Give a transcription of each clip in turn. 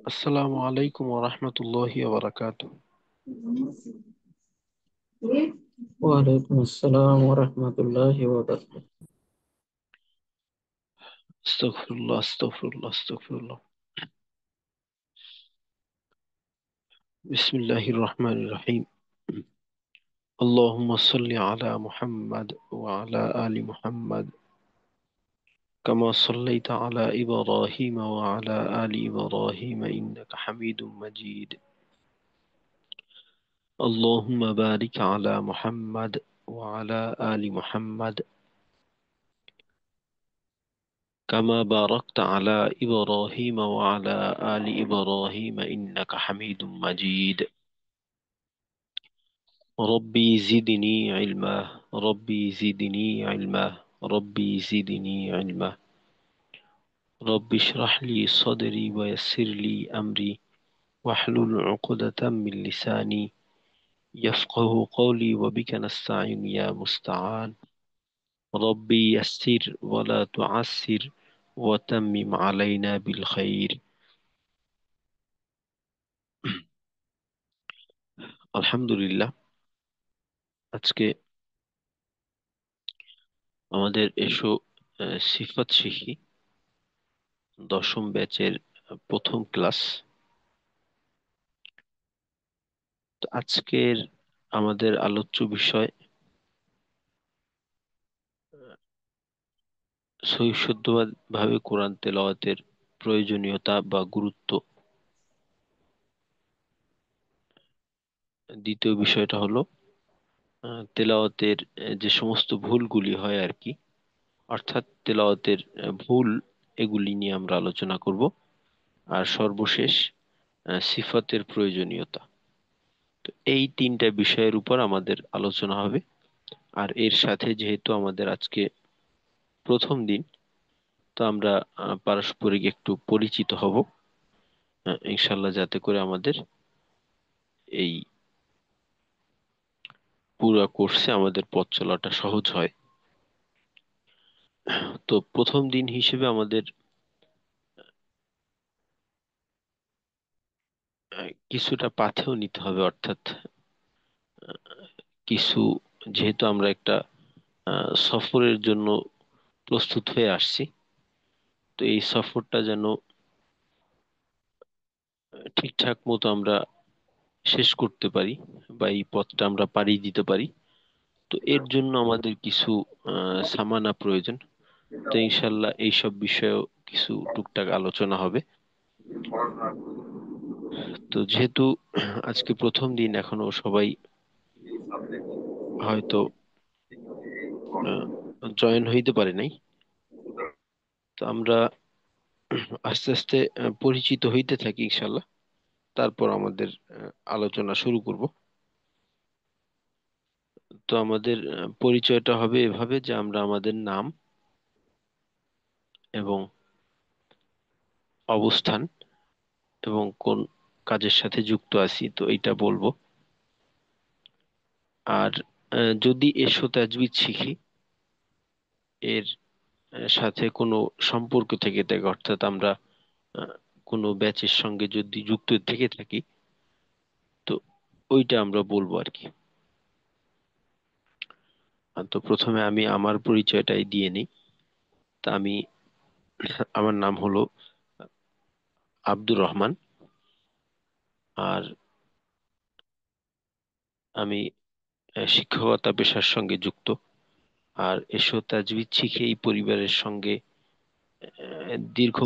আসসালামু আলাইকুম ওয়া রাহমাতুল্লাহি ওয়া বারাকাতুহু। ওয়ালাইকুম আসসালাম ওয়া রাহমাতুল্লাহি ওয়া বারাকাতুহু। আস্তাগফিরুল্লাহ আস্তাগফিরুল্লাহ আস্তাগফিরুল্লাহ। বিসমিল্লাহির রহমানির রহিম। আল্লাহুম্মা সাল্লি আলা মুহাম্মাদ ওয়া আলা আলি মুহাম্মাদ কামা সাল্লাইতা আলা ইব্রাহিম ওয়া আলা আলি ইব্রাহিম ইন্নাকা হামিদুম মাজিদ। আল্লাহুম্মা বারিক আলা মুহাম্মাদ ওয়া আলা আলি মুহাম্মাদ কামা বারাকতা আলা ইব্রাহিম ওয়া আলা আলি ইব্রাহিম ইন্নাকা হামিদুম মাজিদ। ربي زدني علما ربي زدني علما ربي زدني علما. رب اشرح لي صدري ويسر لي أمري واحلل عقدة من لساني يفقه قولي وبك نستعين يا مستعان. ربي يسر ولا تعسر وتمم علينا بالخير. আলহামদুলিল্লাহ। আজকে আমাদের এসো সিফাত শিখি, দশম ব্যাচের প্রথম ক্লাস। তো আজকের আমাদের আলোচ্য বিষয় সহিশুদ্ধভাবে কোরআন তেলাওয়াতের প্রয়োজনীয়তা বা গুরুত্ব। দ্বিতীয় বিষয়টা হলো তেলাওয়াতের যে সমস্ত ভুলগুলি হয় আর কি, অর্থাৎ তেলাওয়াতের ভুল, এগুলি নিয়ে আমরা আলোচনা করব। আর সর্বশেষ সিফাতের প্রয়োজনীয়তা। তো এই তিনটা বিষয়ের উপর আমাদের আলোচনা হবে। আর এর সাথে যেহেতু আমাদের আজকে প্রথম দিন, তো আমরা পারস্পরিক একটু পরিচিত হব, ইনশাল্লাহ, যাতে করে আমাদের এই পুরো কোর্সে আমাদের পথ চলাটা সহজ হয়। তো প্রথম দিন হিসেবে আমাদের কিছুটা পাথেও নিতে হবে, অর্থাৎ কিছু, যেহেতু আমরা একটা সফরের জন্য প্রস্তুত হয়ে আসছি, তো এই সফরটা যেন ঠিকঠাক মতো আমরা শেষ করতে পারি বা এই পথটা আমরা পাড়ি দিতে পারি। তো এর জন্য আমাদের কিছু সামানা প্রয়োজন। তো ইনশাল্লাহ এইসব বিষয়েও কিছু টুকটাক আলোচনা হবে। তো যেহেতু আজকে প্রথম দিন, এখনো সবাই হয়তো জয়েন হইতে পারে নাই, তো আমরা আস্তে আস্তে পরিচিত হইতে থাকি ইনশাল্লাহ। তারপর আমাদের আলোচনা শুরু করব। তো আমাদের পরিচয়টা হবে এভাবে যে আমরা আমাদের নাম এবং অবস্থান এবং কোন কাজের সাথে যুক্ত আছি, তো এইটা বলবো। আর যদি এসো তাজবিদ শিখি এর সাথে কোনো সম্পর্ক থেকে থাকে, অর্থাৎ আমরা আহ, কোনো ব্যাচের সঙ্গে যদি যুক্ত থেকে থাকি, তো ওইটা আমরা বলবো আর কি। তো প্রথমে আমি আমার পরিচয়টাই দিয়ে নিই। তা আমি, আমার নাম হলো আব্দুর রহমান। আর আমি শিক্ষকতা পেশার সঙ্গে যুক্ত। আর এসো তাজবিদ শিখে এই পরিবারের সঙ্গে দীর্ঘ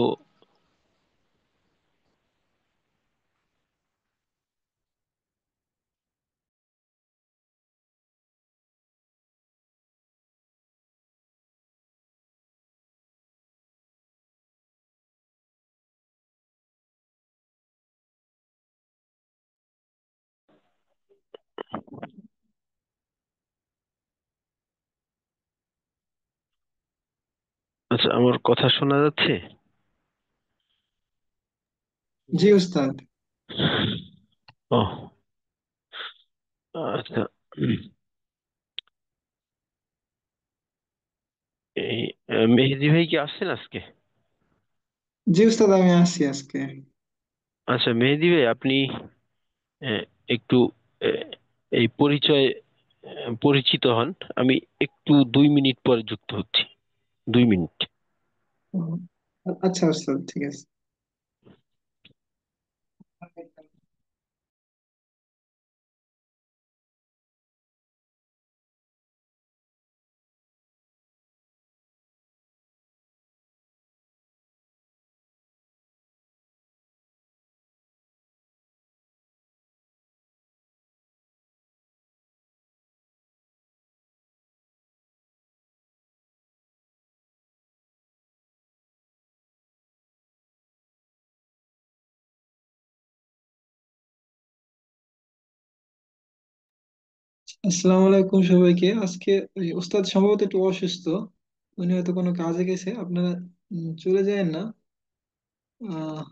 আচ্ছা, আমার কথা শোনা যাচ্ছে? জি উস্তাদ। ও, আচ্ছা। উম, এই মেহেদি ভাই কি আসছেন আজকে? জি উস্তাদ, আমি আসছি আজকে। আচ্ছা মেহেদি ভাই, আপনি আহ, একটু আহ, এই পরিচয় পরিচিত হন। আমি একটু 2 মিনিট পরে যুক্ত হচ্ছি। 2 মিনিট। ও, আচ্ছা উস্তাদ, ঠিক আছে। আসসালামু আলাইকুম সবাইকে। আজকে ওই উস্তাদ সম্ভবত একটু অসুস্থ, উনি হয়তো কোনো কাজে গেছে। আপনারা চলে যায়েন না। আহ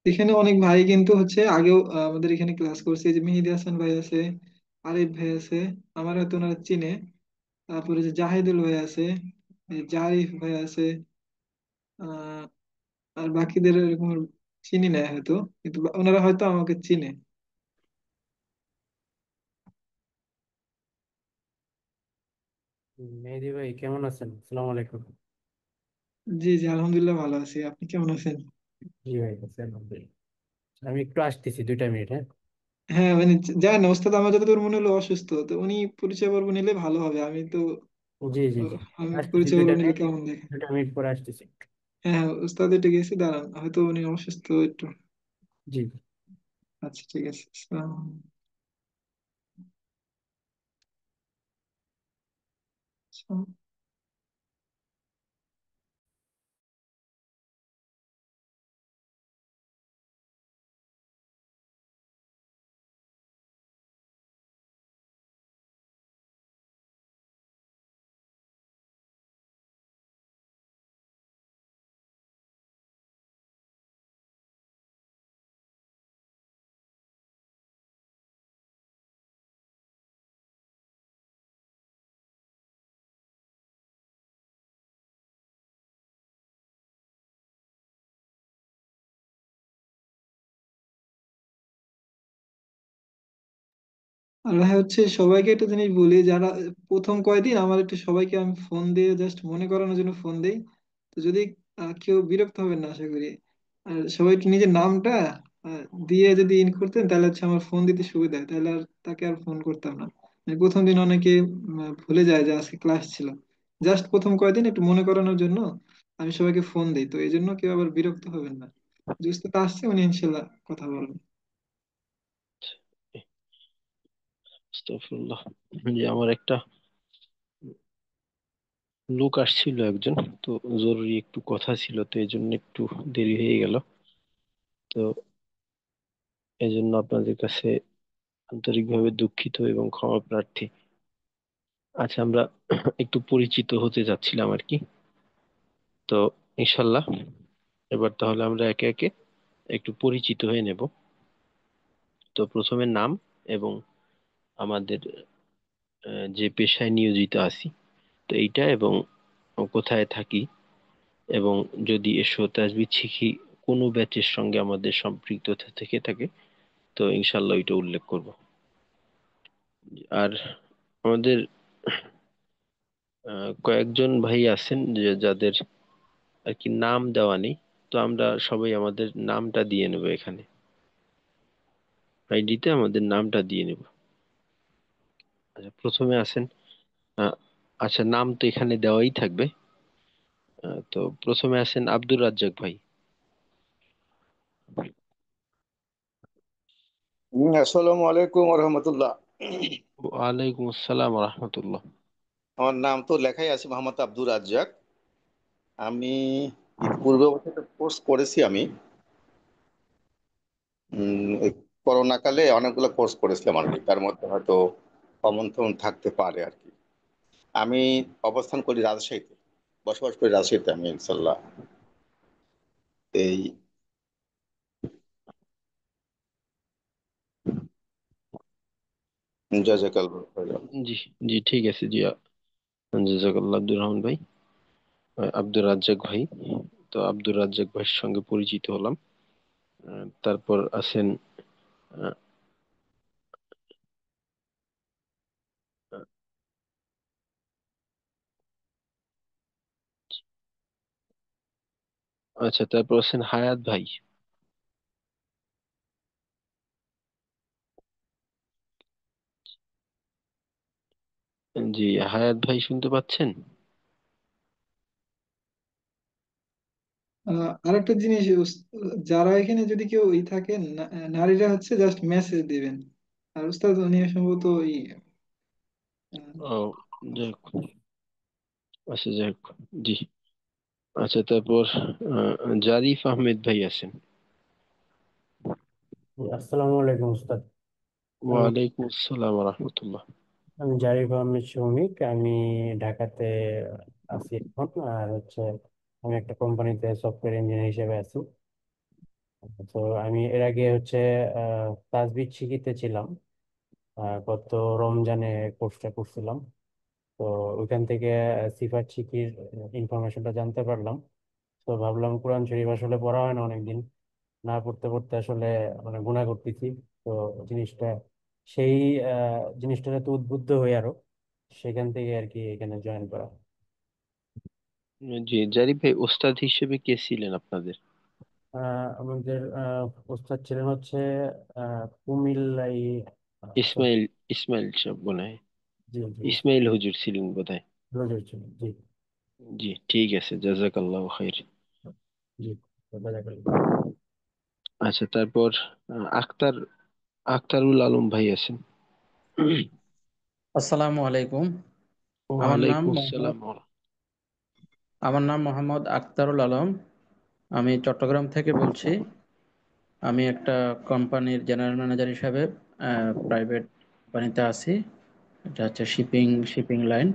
এখানে অনেক ভাই কিন্তু হচ্ছে আগেও আমাদের এখানে ক্লাস করছে। এই যে মেহেদি হাসান ভাই আছে, আরিফ ভাই আছে, আমার হয়তো ওনারা চিনে। তারপরে যে জাহিদুল ভাই আছে, এই জারিফ ভাই আছে। আহ আর বাকিদের এরকম চিনি না হয়তো, কিন্তু ওনারা হয়তো আমাকে চিনে। মেহেদি ভাই কেমন আছেন? আসসালামু আলাইকুম। জি জি, আলহামদুলিল্লাহ ভালো আছি। আপনি কেমন আছেন? জি ভাই, আছি আলহামদুলিল্লাহ। আমি একটু আসতেছি, 2টা মিনিট, হ্যাঁ। হ্যাঁ মানে, জানেন না ওস্তাদ, আমার যতদূর মনে হলো অসুস্থ, তো উনি পরিচয় পর্ব নিলে ভালো হবে। আমি তো জি জি জি, আমি আসতেছি পরিচয় পর্ব দুইটা নিলে মিনিট কেমন দেখে। 2টা মিনিট পরে আসতেছি। হ্যাঁ হ্যাঁ উস্তাদ, একটু গেছি, দাঁড়ান, হয়তো উনি অসুস্থ একটু। জি। আচ্ছা ঠিক আছে, আসসালামু আলাইকুম। আল্লাহ হচ্ছে সবাইকে একটা জিনিস বলি, যারা প্রথম কয়দিন আমার একটু সবাইকে আমি ফোন দিয়ে জাস্ট মনে করানোর জন্য ফোন দেই। তো যদি কেউ বিরক্ত হবেন না আশা করি। আর সবাই একটু নিজের নামটা দিয়ে যদি ইন করতেন, তাহলে হচ্ছে আমার ফোন দিতে সুবিধা হয়, তাহলে আর তাকে আর ফোন করতাম না। মানে প্রথম দিন অনেকে ভুলে যায় যে আজকে ক্লাস ছিল। জাস্ট প্রথম কয়দিন একটু মনে করানোর জন্য আমি সবাইকে ফোন দিই, তো এই জন্য কেউ আবার বিরক্ত হবেন না। জুস তো আসছে, উনি ইনশাল্লাহ কথা বলবেন। আস্তাগফিরুল্লাহ। যে আমার একটা লোক আসছিল একজন, তো জরুরি একটু কথা ছিল, তো এই জন্য একটু দেরি হয়ে গেল। তো এই জন্য আপনাদের কাছে আন্তরিকভাবে দুঃখিত এবং ক্ষমা প্রার্থী। আচ্ছা, আমরা একটু পরিচিত হতে যাচ্ছিলাম আর কি। তো ইনশাল্লাহ এবার তাহলে আমরা একে একে একটু পরিচিত হয়ে নেব। তো প্রথমে নাম এবং আমাদের যে পেশায় নিয়োজিত আছি, তো এইটা, এবং কোথায় থাকি, এবং যদি এসো তাসবিহ শিখি কোনো ব্যাচের সঙ্গে আমাদের সম্পৃক্ততা থেকে থাকে, তো ইনশাল্লাহ ওইটা উল্লেখ করব। আর আমাদের কয়েকজন ভাই আছেন যে যাদের আর কি নাম দেওয়া নেই, তো আমরা সবাই আমাদের নামটা দিয়ে নেব এখানে, আইডিতে আমাদের নামটা দিয়ে নেব। আচ্ছা, প্রথমে আছেন আহ, আচ্ছা, নাম তো এখানে দেওয়াই থাকবে। তো প্রথমে আছেন আব্দুর রাজ্জাক ভাই। আসসালামু আলাইকুম রহমতুল্লাহ। ওয়ালাইকুম আসসালাম রহমতুল্লাহ। আমার নাম তো লেখাই আছে, মোহাম্মদ আব্দুর রাজ্জাক। আমি ইতিপূর্বে অবশ্য একটা কোর্স করেছি আমি। এই করোনা কালে অনেকগুলো কোর্স করেছিলাম আর কি, তার মধ্যে হয়তো কমন টমন থাকতে পারে আর কি। আমি অবস্থান করি রাজশাহীতে, বসবাস করি রাজশাহীতে আমি, ইনশাল্লাহ। এই জাজাকাল্লাহ খাইরান। জি জি, ঠিক আছে জি। জাজাকাল্লাহ আব্দুর রহমান ভাই। আব্দুর রাজ্জাক ভাই। তো আব্দুর রাজ্জাক ভাইয়ের সঙ্গে পরিচিত হলাম। তারপর আছেন আহ, আহ, আচ্ছা, তারপর আছেন হায়াত ভাই। জি, হায়াত ভাই শুনতে পাচ্ছেন? আরেকটা জিনিস যারা এখানে যদি কেউ থাকেন নারীরা হচ্ছে জাস্ট মেসেজ দিবেন। আর উস্তাদ উনি সম্ভবত ওই ও, যাই হোক। আচ্ছা, যাই হোক। জি। আচ্ছা, তারপর জারিফ আহমেদ ভাই আছেন। আসসালামু আলাইকুম উস্তাদ। আমি ওয়ালাইকুম আসসালাম রহমতুল্লাহ। আমি জারিফ আহমেদ শৌমিক। আমি ঢাকাতে আছি এখন। আর হচ্ছে আমি একটা কোম্পানিতে সফটওয়্যার ইঞ্জিনিয়ার হিসেবে আছি। তো আমি এর আগে হচ্ছে তাজবিদ শিখিতে ছিলাম। গত রমজানে কোর্সটা করছিলাম। তো ওইখান থেকে সিফাত শিখির ইনফরমেশনটা জানতে পারলাম। তো ভাবলাম কোরআন শরীফ আসলে পড়া হয় না অনেকদিন, না পড়তে পড়তে আসলে মানে গুনাহ করতেছি। তো জিনিসটা সেই জিনিসটাতে তো উদ্বুদ্ধ হই আরো, সেখান থেকে আর কি এখানে জয়েন করা। জি, জারিফ ভাই ওস্তাদ হিসেবে কে ছিলেন আপনাদের? আমাদের ওস্তাদ ছিলেন হচ্ছে কুমিল্লাই। sorry, ইসমাইল। ইসমাইল সাহেব মনে হয়। জি জি ইসমাইল হুজুর ছিলেন বোধহয়। রোজের ছিল, জি জি, ঠিক আছে, জাজাকাল্লাহ খাইর। জি। জাযাকাল্লাহ। আচ্ছা, তারপর আখতার আখতারুল আলম ভাই আছেন। আসসালামু আলাইকুম। আমার নাম ওয়ালাইকুম মোহাম্মদ আসসালাম। আমার নাম মোহাম্মদ আখতারুল আলম। আমি চট্টগ্রাম থেকে বলছি। আমি একটা কোম্পানির জেনারেল ম্যানেজার হিসাবে প্রাইভেট কোম্পানিতে আছি। এটা হচ্ছে শিপিং লাইন।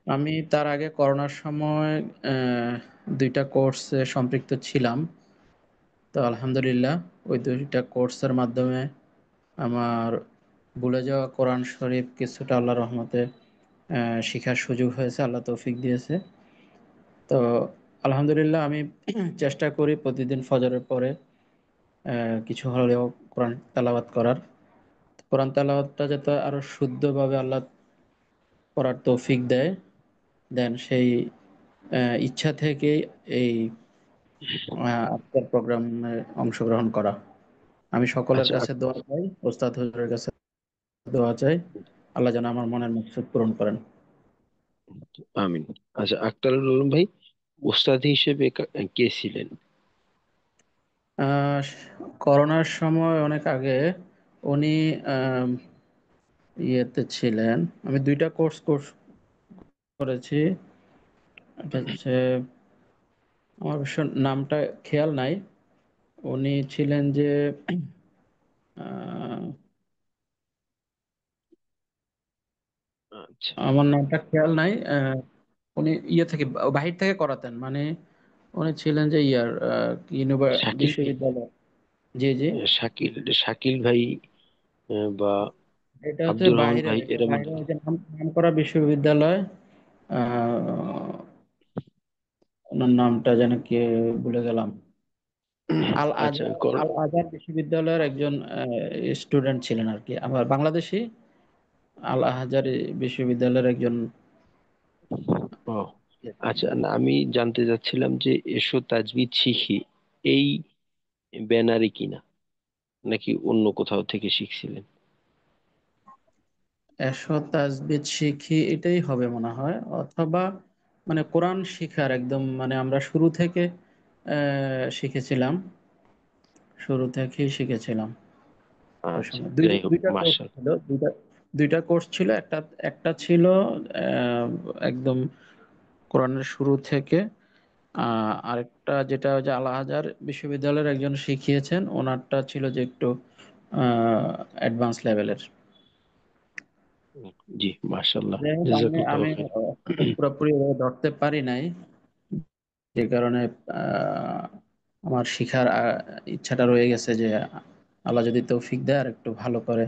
আমি তার আগে করোনার সময় দুইটা কোর্সে সম্পৃক্ত ছিলাম। তো আলহামদুলিল্লাহ ওই দুইটা কোর্সের মাধ্যমে আমার ভুলে যাওয়া কোরআন শরীফ কিছুটা আল্লাহর রহমতে শিখার সুযোগ হয়েছে, আল্লাহ তৌফিক দিয়েছে। তো আলহামদুলিল্লাহ আমি চেষ্টা করি প্রতিদিন ফজরের পরে কিছু হলেও কোরআন তেলাওয়াত করার। কোরআন তেলাওয়াতটা যাতে আরো শুদ্ধভাবে আল্লাহ পড়ার তৌফিক দেন সেই ইচ্ছা থেকে এই আজকের প্রোগ্রামে অংশগ্রহণ করা। আমি সকলের আচ্ছা, কাছে দোয়া চাই, ওস্তাদ হুজুরের কাছে দোয়া চাই, আল্লাহ যেন আমার মনের মকসুদ পূরণ করেন। আমিন। আচ্ছা, আখতারুল আলম ভাই ওস্তাদ হিসেবে কে ছিলেন? আহ, করোনার সময় অনেক আগে উনি আহ, ইয়েতে ছিলেন। আমি দুইটা কোর্স কোর্স করেছি। এটা হচ্ছে আমার অবশ্য নামটা খেয়াল নাই। উনি ছিলেন যে আহ, আচ্ছা, আমার নামটা খেয়াল নাই। উনি ইয়ে থেকে বাহির থেকে করাতেন, মানে উনি ছিলেন যে শাকিল ভাই। বিশ্ববিদ্যালয়। জি জি। শাকিল শাকিল ভাই বা এটা হচ্ছে আব্দুর রহমান বাহিরের ভাই একটা এর মধ্যে। বাহিরের যে নাম করা বিশ্ববিদ্যালয়। আহ, ওনার নামটা যেন কি ভুলে গেলাম। আল আচ্ছা, আজহার আল আজহার বিশ্ববিদ্যালয়ের একজন স্টুডেন্ট ছিলেন আর কি, আমার বাংলাদেশি। আল আজহার বিশ্ববিদ্যালয়ের একজন ও, আচ্ছা, না, আমি জানতে চাচ্ছিলাম যে এসো তাজবিদ শিখি এই ব্যানারে কিনা, নাকি অন্য কোথাও থেকে শিখছিলেন? এরশাদ তাজবিদ শিখি এটাই হবে মনে হয়, অথবা মানে কোরআন শিখার একদম মানে আমরা শিখেছিলাম, শুরু থেকেই শিখেছিলাম ওই আচ্ছা, সময়। যাই হোক, দুইটা কোর্স মার্শাল। ছিল, দুইটা কোর্স ছিল। একটা একটা ছিল আহ, একদম কোরআনের শুরু থেকে। আরেকটা যেটা যে আল আজহার বিশ্ববিদ্যালয়ের একজন শিখিয়েছেন, ওনারটা ছিল যে একটু অ্যাডভান্স লেভেলের। জি, মার্শাল্লাহ, যাই হোক, আমি জাযাকাল্লাহ আমি খাইর। পুরোপুরি ওভাবে ধরতে পারি নাই, যে কারণে আহ, আমার শিখার ইচ্ছাটা রয়ে গেছে যে আল্লাহ যদি তৌফিক দেয় আর একটু ভালো করে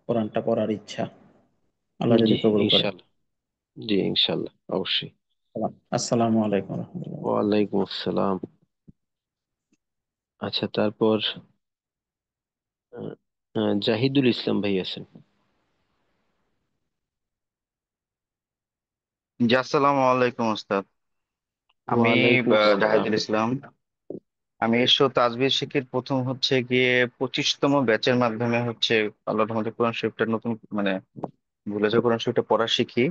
কোরআনটা পড়ার ইচ্ছা, আল্লাহ জি, যদি কবুল করে। ইনশাল্লাহ। জি ইনশাল্লাহ, অবশ্যই। আসসালামু আলাইকুম রহমতুল্লাহ। ওয়ালাইকুম আসসালাম। আচ্ছা, তারপর আহ, জাহিদুল ইসলাম ভাই আছেন। জি আসসালামু আলাইকুম ওস্তাদ। আমি ওয়ালাইকুম আসসালাম। জাহিদুল ইসলাম। আমি এসো তাজবির শিখির প্রথম হচ্ছে গিয়ে 25তম ব্যাচের মাধ্যমে হচ্ছে আল্লাহর রহমতে কোরআন শরীফটা নতুন মানে ভুলে যাওয়া কোরআন শরীফটা পড়া শিখি।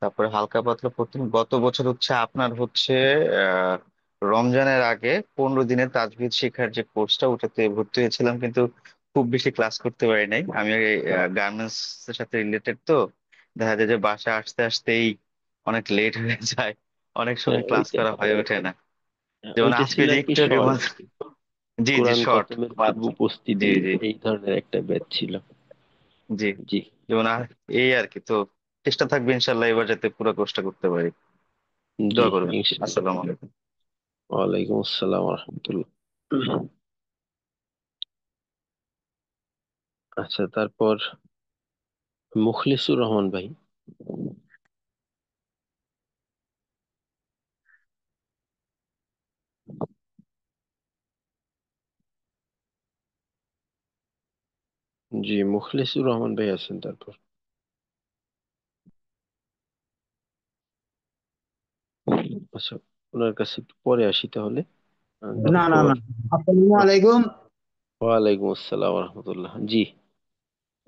তারপরে হালকা পাতলা প্রথম গত বছর হচ্ছে আপনার হচ্ছে আহ রমজানের আগে 15 দিনের তাজবির শেখার যে কোর্সটা ওটাতে ভর্তি হয়েছিলাম, কিন্তু খুব বেশি ক্লাস করতে পারি নাই। আমি গার্মেন্টস এর সাথে রিলেটেড, তো দেখা যায় যে বাসা আসতে আসতেই অনেক লেট হয়ে যায়, অনেক সময় ক্লাস ওইটা করা হয়ে ওঠে না। যেমন ওইটা আজকে ছিল যে আর কি, একটু আগে শর্ট আর কি, জি জি কোরআন শর্ট। খতমের পূর্ব জি প্রস্তুতি, জি এই ধরনের একটা ব্যাচ ছিল। জি। জি যেমন এই আর কি, তো চেষ্টা থাকবে ইনশাল্লাহ এবার যাতে পুরো কোর্সটা করতে পারি। জি দোয়া করবেন। ইনশাল্লাহ। আসসালামু আলাইকুম। ওয়ালাইকুম আসসালাম রহমতুল্লাহ। আচ্ছা, তারপর মুখলিসুর রহমান ভাই। জি, মুখলিসুর রহমান ভাই আছেন। তারপর আচ্ছা, ওনার কাছে একটু পরে আসি তাহলে। না না তারপর না, আসসালামু আলাইকুম। ওয়ালাইকুম আসসালাম রহমতুল্লাহ। জি।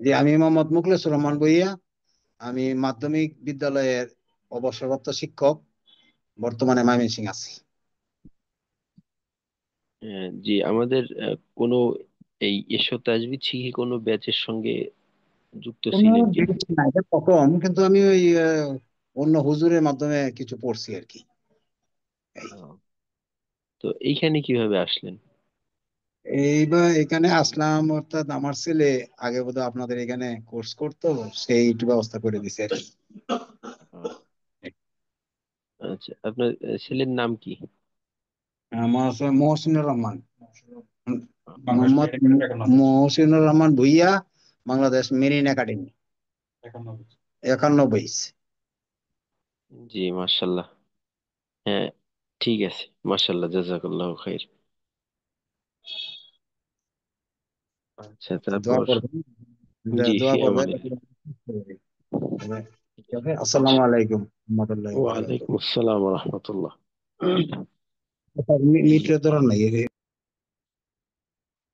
জি, আমি মোহাম্মদ মুখলেসুর রহমান ভুঁইয়া। আমি মাধ্যমিক বিদ্যালয়ের অবসরপ্রাপ্ত শিক্ষক, বর্তমানে ময়মনসিংহ আছি। জি, আমাদের কোনো এই এসো তাজবিদ শিখি কোনো ব্যাচের সঙ্গে যুক্ত কোনো ছিলেন কিনা? বেশি না, এটা প্রথম, কিন্তু আমি ওই অন্য হুজুরের মাধ্যমে কিছু পড়ছি আর কি। এই আহ, তো এইখানে কিভাবে আসলেন? এইবার এখানে আসলাম, অর্থাৎ আমার ছেলে আগে বোধহয় আপনাদের এখানে কোর্স করতো, সেই একটু ব্যবস্থা করে দিছে আর কি। আহ, আচ্ছা, আপনার ছেলের নাম কি? আমার হচ্ছে Mohsinur Rahman, Bangladesh Mohammad Marine Academy. Mohsinur Rahman Bhuiyan, Bangladesh Marine Academy, 91। জি মাশাল্লাহ। হ্যাঁ, ঠিক আছে, মাশাল্লাহ, জাজাকাল্লাহ খাইর। আচ্ছা, দোয়া তারপর করবেন, জি দোয়া ফি করবেন। আমানিল্লাহ। তবে ঠিক আছে, আসসালামু আলাইকুম রহমতুল্লাহ বারাকাতুহু। ওয়ালাইকুম আসসালাম রহমতুল্লাহ। মিটরে ধরার নাই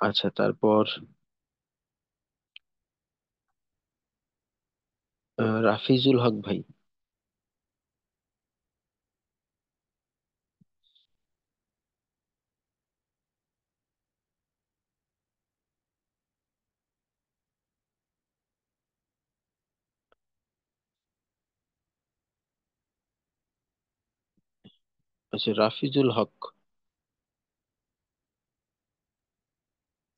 আচ্ছা, তারপর রাফিজুল হক ভাই। আচ্ছা, রাফিজুল হক।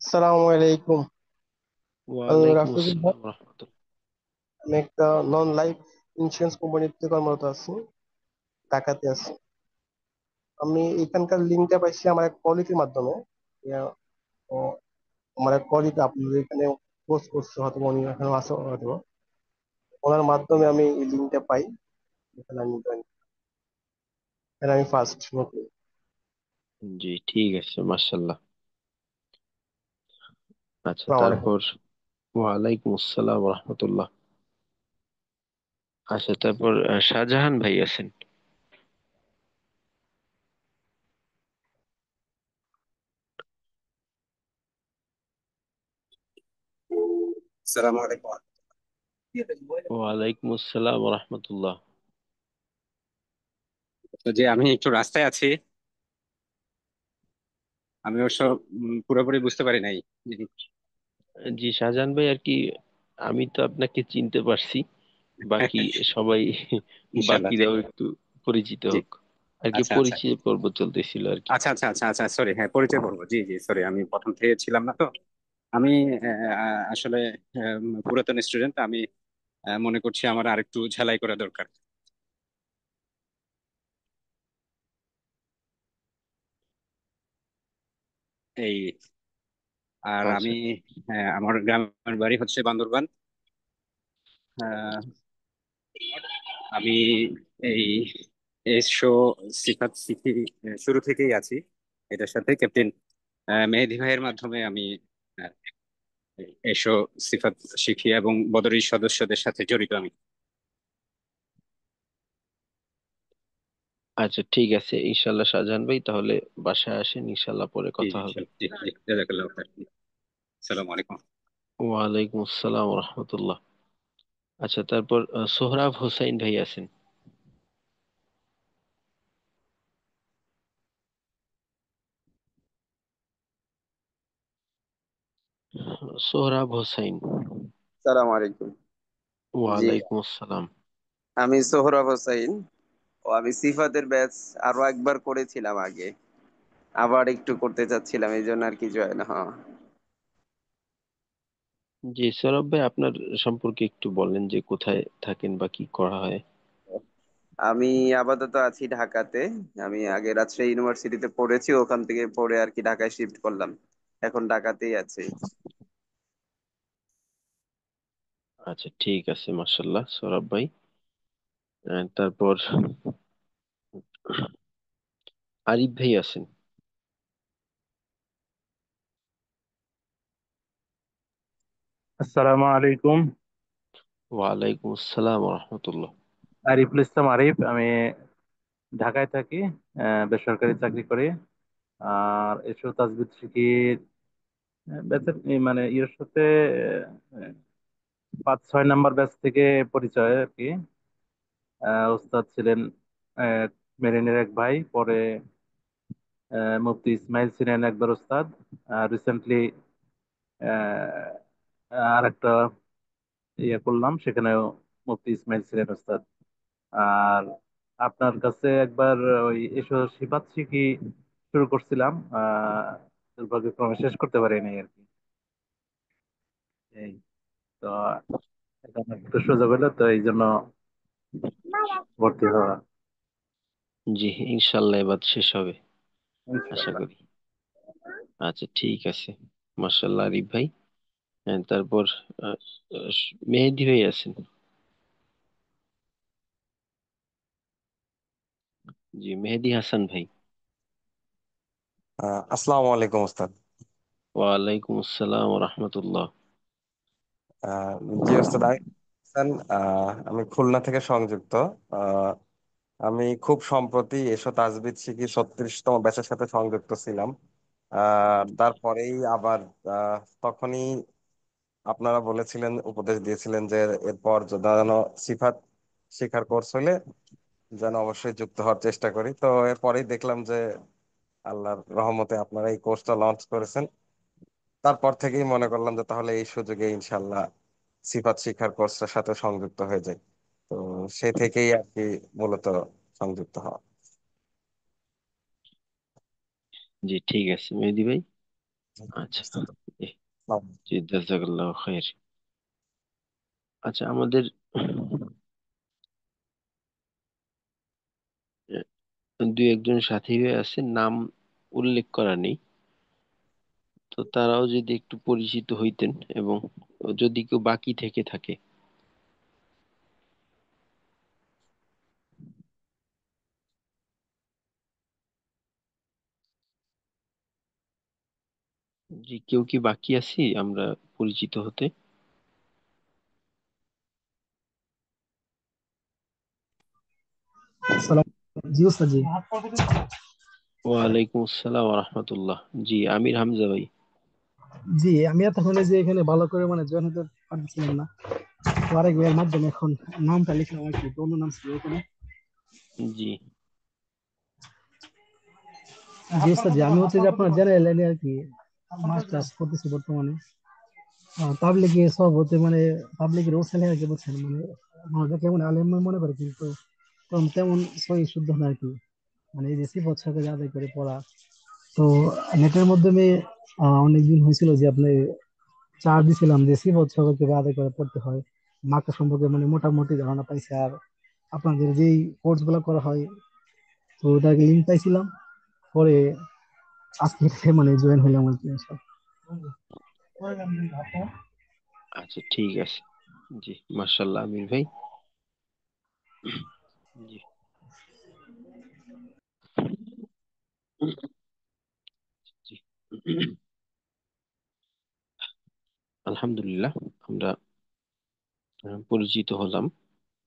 আসসালামু আলাইকুম। আমি ওয়ালাইকুম রাফিজুল হক। আসসালাম রহমতুল্লাহ। আমি একটা নন লাইফ ইন্স্যুরেন্স কোম্পানিতে কর্মরত আছি, ঢাকাতে আছি। আমি এখানকার লিঙ্কটা পাইছি আমার এক কলিগের মাধ্যমে। ইয়া, ও, আমার এক কলিগ আপনাদের এখানে কোর্স করছে, হয়তো উনি এখানে আছে হয়তো। ওনার মাধ্যমে আমি এই লিঙ্কটা পাই। এখানে আমি join- এখানে আমি ফার্স্ট নতুন। জি ঠিক আছে, মাশাল্লাহ। আচ্ছা, আসসালামু আলাইকুম। তারপর ওয়ালাইকুম আসসালাম রহমতুল্লাহ। আচ্ছা, তারপর শাহজাহান ভাই আছেন। আসসালামু আলাইকুম। ওয়ালাইকুম আসসালাম রহমতুল্লাহ। তো যে আমি একটু রাস্তায় আছি, আমি অবশ্য পুরোপুরি বুঝতে পারি নাই। জি শাহজাহান ভাই আর কি, আমি তো আপনাকে চিনতে পারছি, বাকি সবাই ইনশাল্লাহ, জি বাকিরাও একটু পরিচিত জি। হোক আর কি, আচ্ছা আচ্ছা পরিচয় পর্ব চলতেছিল আর কি। আচ্ছা আচ্ছা আচ্ছা আচ্ছা, সরি, হ্যাঁ পরিচয় পড়বো, জি জি, সরি, আমি প্রথম থেকে ছিলাম না তো। আমি আসলে পুরাতন স্টুডেন্ট। আমি মনে করছি আমার আরেকটু ঝালাই করা দরকার। এই, আর আমি আচ্ছা, আমার গ্রামের বাড়ি হচ্ছে বান্দরবান। আহ, আমি এই এসো সিফাত সিফি শুরু থেকেই আছি এটার সাথে। ক্যাপ্টেন মেহেদী ভাইয়ের মাধ্যমে আমি আহ, এসো সিফাত শিখি এবং বদরের সদস্যদের সাথে জড়িত আমি। আচ্ছা ঠিক আছে, ইনশাল্লাহ শাহজাহান ভাই, তাহলে বাসায় আসেন, ইনশাল্লাহ পরে জি কথা জি হবে। জি জি, জাজাকাল্লাহ খাইর। আসসালামু আলাইকুম। ওয়ালাইকুম আসসালাম রহমতুল্লাহ। আচ্ছা, তারপর সোহরাব হোসাইন ভাই আছেন? সোহরাব হোসাইন। সালাম আলাইকুম। জি, ওয়ালাইকুম আসসালাম। আমি সোহরাব হোসাইন। ও আমি সিফাতের ব্যাচ আরো একবার করেছিলাম আগে, আবার একটু করতে চাচ্ছিলাম, এই জন্য আর কি জয়েন হওয়া। জি সৌরভ ভাই, আপনার সম্পর্কে একটু বলেন যে কোথায় থাকেন বা কি করা হয়। আমি আপাতত আছি ঢাকাতে। আমি আগে রাজশাহী ইউনিভার্সিটিতে পড়েছি, ওখান থেকে পড়ে আর কি ঢাকায় শিফট করলাম, এখন ঢাকাতেই আছি। আচ্ছা ঠিক আছে, মাশাল্লাহ সৌরভ ভাই। তারপর আরিফ ভাই আছেন? আসসালামু আলাইকুম। ওয়ালাইকুম আসসালাম রহমতুল্লাহ। আরিফুল ইসলাম আরিফ, আমি ঢাকায় থাকি, বেসরকারি চাকরি করি। আর এসব তাজবিদ শিখি ব্যাচের মানে ইয়ের সাথে 5-6 নাম্বার ব্যাচ থেকে পরিচয় আর কি। ওস্তাদ ছিলেন আহ, মেরিনের এক ভাই, পরে মুফতি ইসমাইল ছিলেন একবার ওস্তাদ। রিসেন্টলি আর একটা ইয়ে করলাম, সেখানেও মুফতি ইসমাইল ছিলেন ওস্তাদ। আর আপনার কাছে একবার ওই এসো সিফাত শিখি শুরু করছিলাম, দুর্ভাগ্যক্রমে শেষ করতে পারিনি আর কি। এই তো এখন একটু সুযোগ হলো, তো এই জন্য ভর্তি হওয়া। জি, ইনশাল্লাহ এবার শেষ হবে আশা ইনশাআল্লাহ। করি। আচ্ছা ঠিক আছে, মাশাল্লাহ আরিফ ভাই। তারপর আহ, মেহেদী ভাই আছেন? জি, মেহেদী হাসান ভাই। আসসালামু আলাইকুম ওস্তাদ। ওয়ালাইকুম আসসালাম রহমতুল্লাহ। আহ, জি ওস্তাদ, আমি খুলনা থেকে সংযুক্ত। আহ, আমি খুব সম্প্রতি এসো তাজবিদ শিখি 36তম ব্যাচের সাথে সংযুক্ত ছিলাম। তারপরেই আবার তখনই আপনারা বলেছিলেন, উপদেশ দিয়েছিলেন যে এরপর যেন সিফাত শিখার কোর্স হলে যেন অবশ্যই যুক্ত হওয়ার চেষ্টা করি। তো এরপরেই দেখলাম যে আল্লাহর রহমতে আপনারা এই কোর্সটা লঞ্চ করেছেন। তারপর থেকেই মনে করলাম যে তাহলে এই সুযোগে ইনশাল্লাহ সিফাত শিক্ষার কোর্সটার সাথে সংযুক্ত হয়ে যায়। তো সে থেকেই আর কি মূলত সংযুক্ত হওয়া। জি ঠিক আছে মেহেদী ভাই। আচ্ছা, বুঝতে তো জি, পারলাম। জি, জাযাকাল্লাহ খাইর। আচ্ছা, আমাদের দুই একজন সাথী ভাই আছেন, নাম উল্লেখ করা নেই, তো তারাও যদি একটু পরিচিত হইতেন, এবং যদি কেউ বাকি থেকে থাকে। জি, কেউ কি বাকি আছি আমরা পরিচিত হতে? সালাম। জি ওস্তাদ জি। ওয়ালাইকুম আসসালাম রহমতুল্লাহ। জি, আমির হামজা ভাই। জি, আমি এতক্ষণ এই যে এখানে ভালো করে মানে জয়েন হতে পারছিলাম না, তো আরেক ভাইয়ের মাধ্যমে এখন নামটা লিখলাম আর কি, তো অন্য নাম ছিল এখানে। জি জি ওস্তাদ জি, আমি হচ্ছে যে আপনার জেনারেল লাইনে আর কি মাস্টার্স করতেছি বর্তমানে। পাবলিকে সব হতে মানে পাবলিকের ওসেলে আর কি, বলছেন মানে আমাদের কেমন আলেম মনে করে, কিন্তু তেমন সহি শুদ্ধ না আর কি। মানে এই যে সিফত সাথে আদায় করে পড়া, তো নেটের মাধ্যমে অনেকদিন হয়েছিল যে আপনি চার দিছিলাম যে সিফত সহকারে কিভাবে আদায় করে পড়তে হয়, মার্কা সম্পর্কে মানে মোটামুটি ধারণা পাইছে। আর আপনাদের যেই কোর্স গুলো করা হয়, তো ওটাকে লিঙ্ক পাইছিলাম, পরে আজকে থেকে মানে জয়েন হইলাম আর কি সব। আচ্ছা ঠিক আছে। জি মাশাল্লাহ আমির ভাই। জি। জি। আলহামদুলিল্লাহ, আমরা পরিচিত হলাম।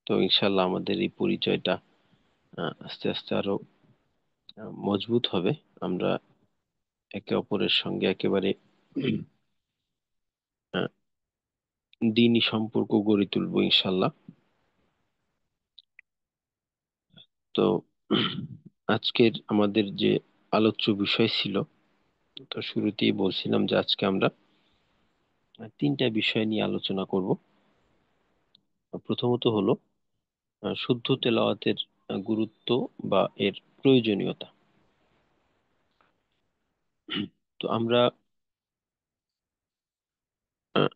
তো ইনশাল্লাহ আমাদের এই পরিচয়টা আস্তে আস্তে আরো মজবুত হবে। আমরা একে অপরের সঙ্গে একেবারে আহ, দিনই সম্পর্ক গড়ে তুলবো ইনশাল্লাহ। তো আজকের আমাদের যে আলোচ্য বিষয় ছিল, তো শুরুতেই বলছিলাম যে আজকে আমরা তিনটা বিষয় নিয়ে আলোচনা করব। প্রথমত হলো শুদ্ধ তেলাওয়াতের গুরুত্ব বা এর প্রয়োজনীয়তা। তো আমরা আহ,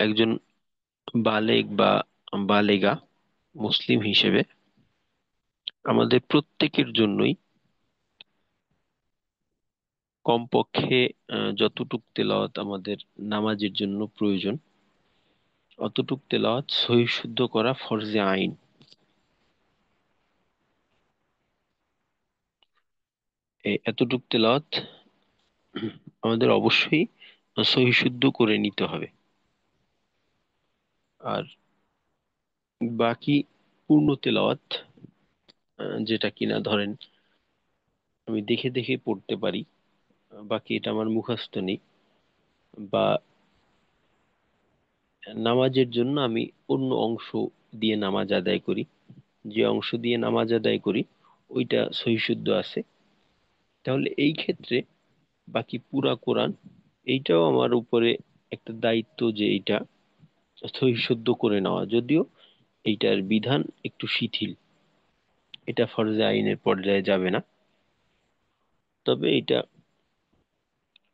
একজন বালেগ বা বালেগা মুসলিম হিসেবে আমাদের প্রত্যেকের জন্যই কমপক্ষে যতটুক তেলাওয়াত আমাদের নামাজের জন্য প্রয়োজন, অতটুক তেলাওয়াত সহি শুদ্ধ করা ফরজে আইন। এতটুক তেলাওয়াত আমাদের অবশ্যই সহি শুদ্ধ করে নিতে হবে। আর বাকি পূর্ণ তেলাওয়াত যেটা কিনা ধরেন আমি দেখে দেখে পড়তে পারি, বাকি এটা আমার মুখস্থ নেই, বা নামাজের জন্য আমি অন্য অংশ দিয়ে নামাজ আদায় করি, যে অংশ দিয়ে নামাজ আদায় করি ওইটা সহি শুদ্ধ আছে, তাহলে এই ক্ষেত্রে বাকি পুরা কোরআন এইটাও আমার উপরে একটা দায়িত্ব যে এইটা সহি শুদ্ধ করে নেওয়া। যদিও এইটার বিধান একটু শিথিল, এটা ফরজে আইনের পর্যায়ে যাবে না, তবে এটা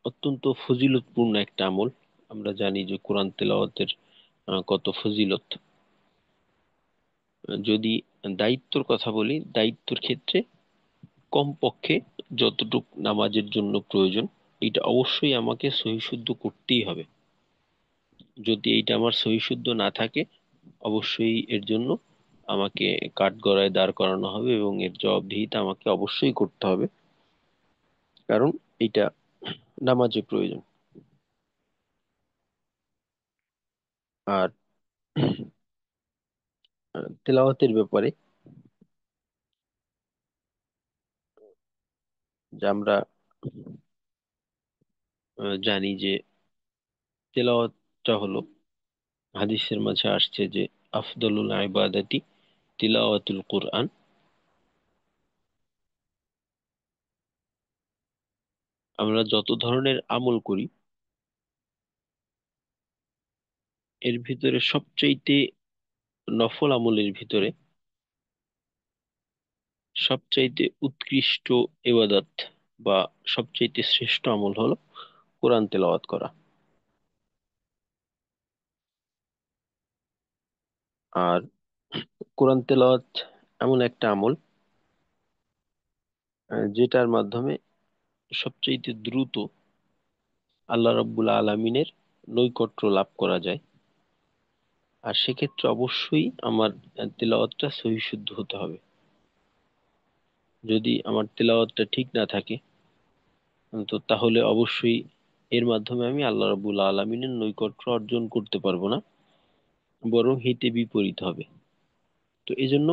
অত্যন্ত ফজিলতপূর্ণ একটা আমল। আমরা জানি যে কোরআন তেলাওয়াতের কত ফজিলত। যদি দায়িত্বর কথা বলি, দায়িত্বর ক্ষেত্রে কমপক্ষে যতটুক নামাজের জন্য প্রয়োজন এটা অবশ্যই আমাকে সহিশুদ্ধ করতেই হবে। যদি এইটা আমার সহিশুদ্ধ না থাকে, অবশ্যই এর জন্য আমাকে কাঠগড়ায় দাঁড় করানো হবে এবং এর জবাবদিহিতা আমাকে অবশ্যই করতে হবে, কারণ এটা নামাজে প্রয়োজন। আর তেলাওয়াতের ব্যাপারে যে আমরা জানি যে তেলাওয়াতটা হলো, হাদিসের মাঝে আসছে যে আফদলুল ইবাদাতি তিলাওয়াতুল কোরআন। আমরা যত ধরনের আমল করি এর ভিতরে সবচাইতে নফল আমলের ভিতরে সবচাইতে উৎকৃষ্ট ইবাদত বা সবচাইতে শ্রেষ্ঠ আমল হলো কোরআন তেলাওয়াত করা। আর কোরআন তেলাওয়াত এমন একটা আমল যেটার মাধ্যমে সবচাইতে দ্রুত আল্লাহ রাব্বুল আলামিনের নৈকট্য লাভ করা যায়। আর সেক্ষেত্রে অবশ্যই আমার তেলাওয়াতটা সহি শুদ্ধ হতে হবে। যদি আমার তেলাওয়াতটা ঠিক না থাকে, তো তাহলে অবশ্যই এর মাধ্যমে আমি আল্লাহ রাব্বুল আলামিনের নৈকট্য অর্জন করতে পারবো না, বরং হিতে বিপরীত হবে। তো এই জন্য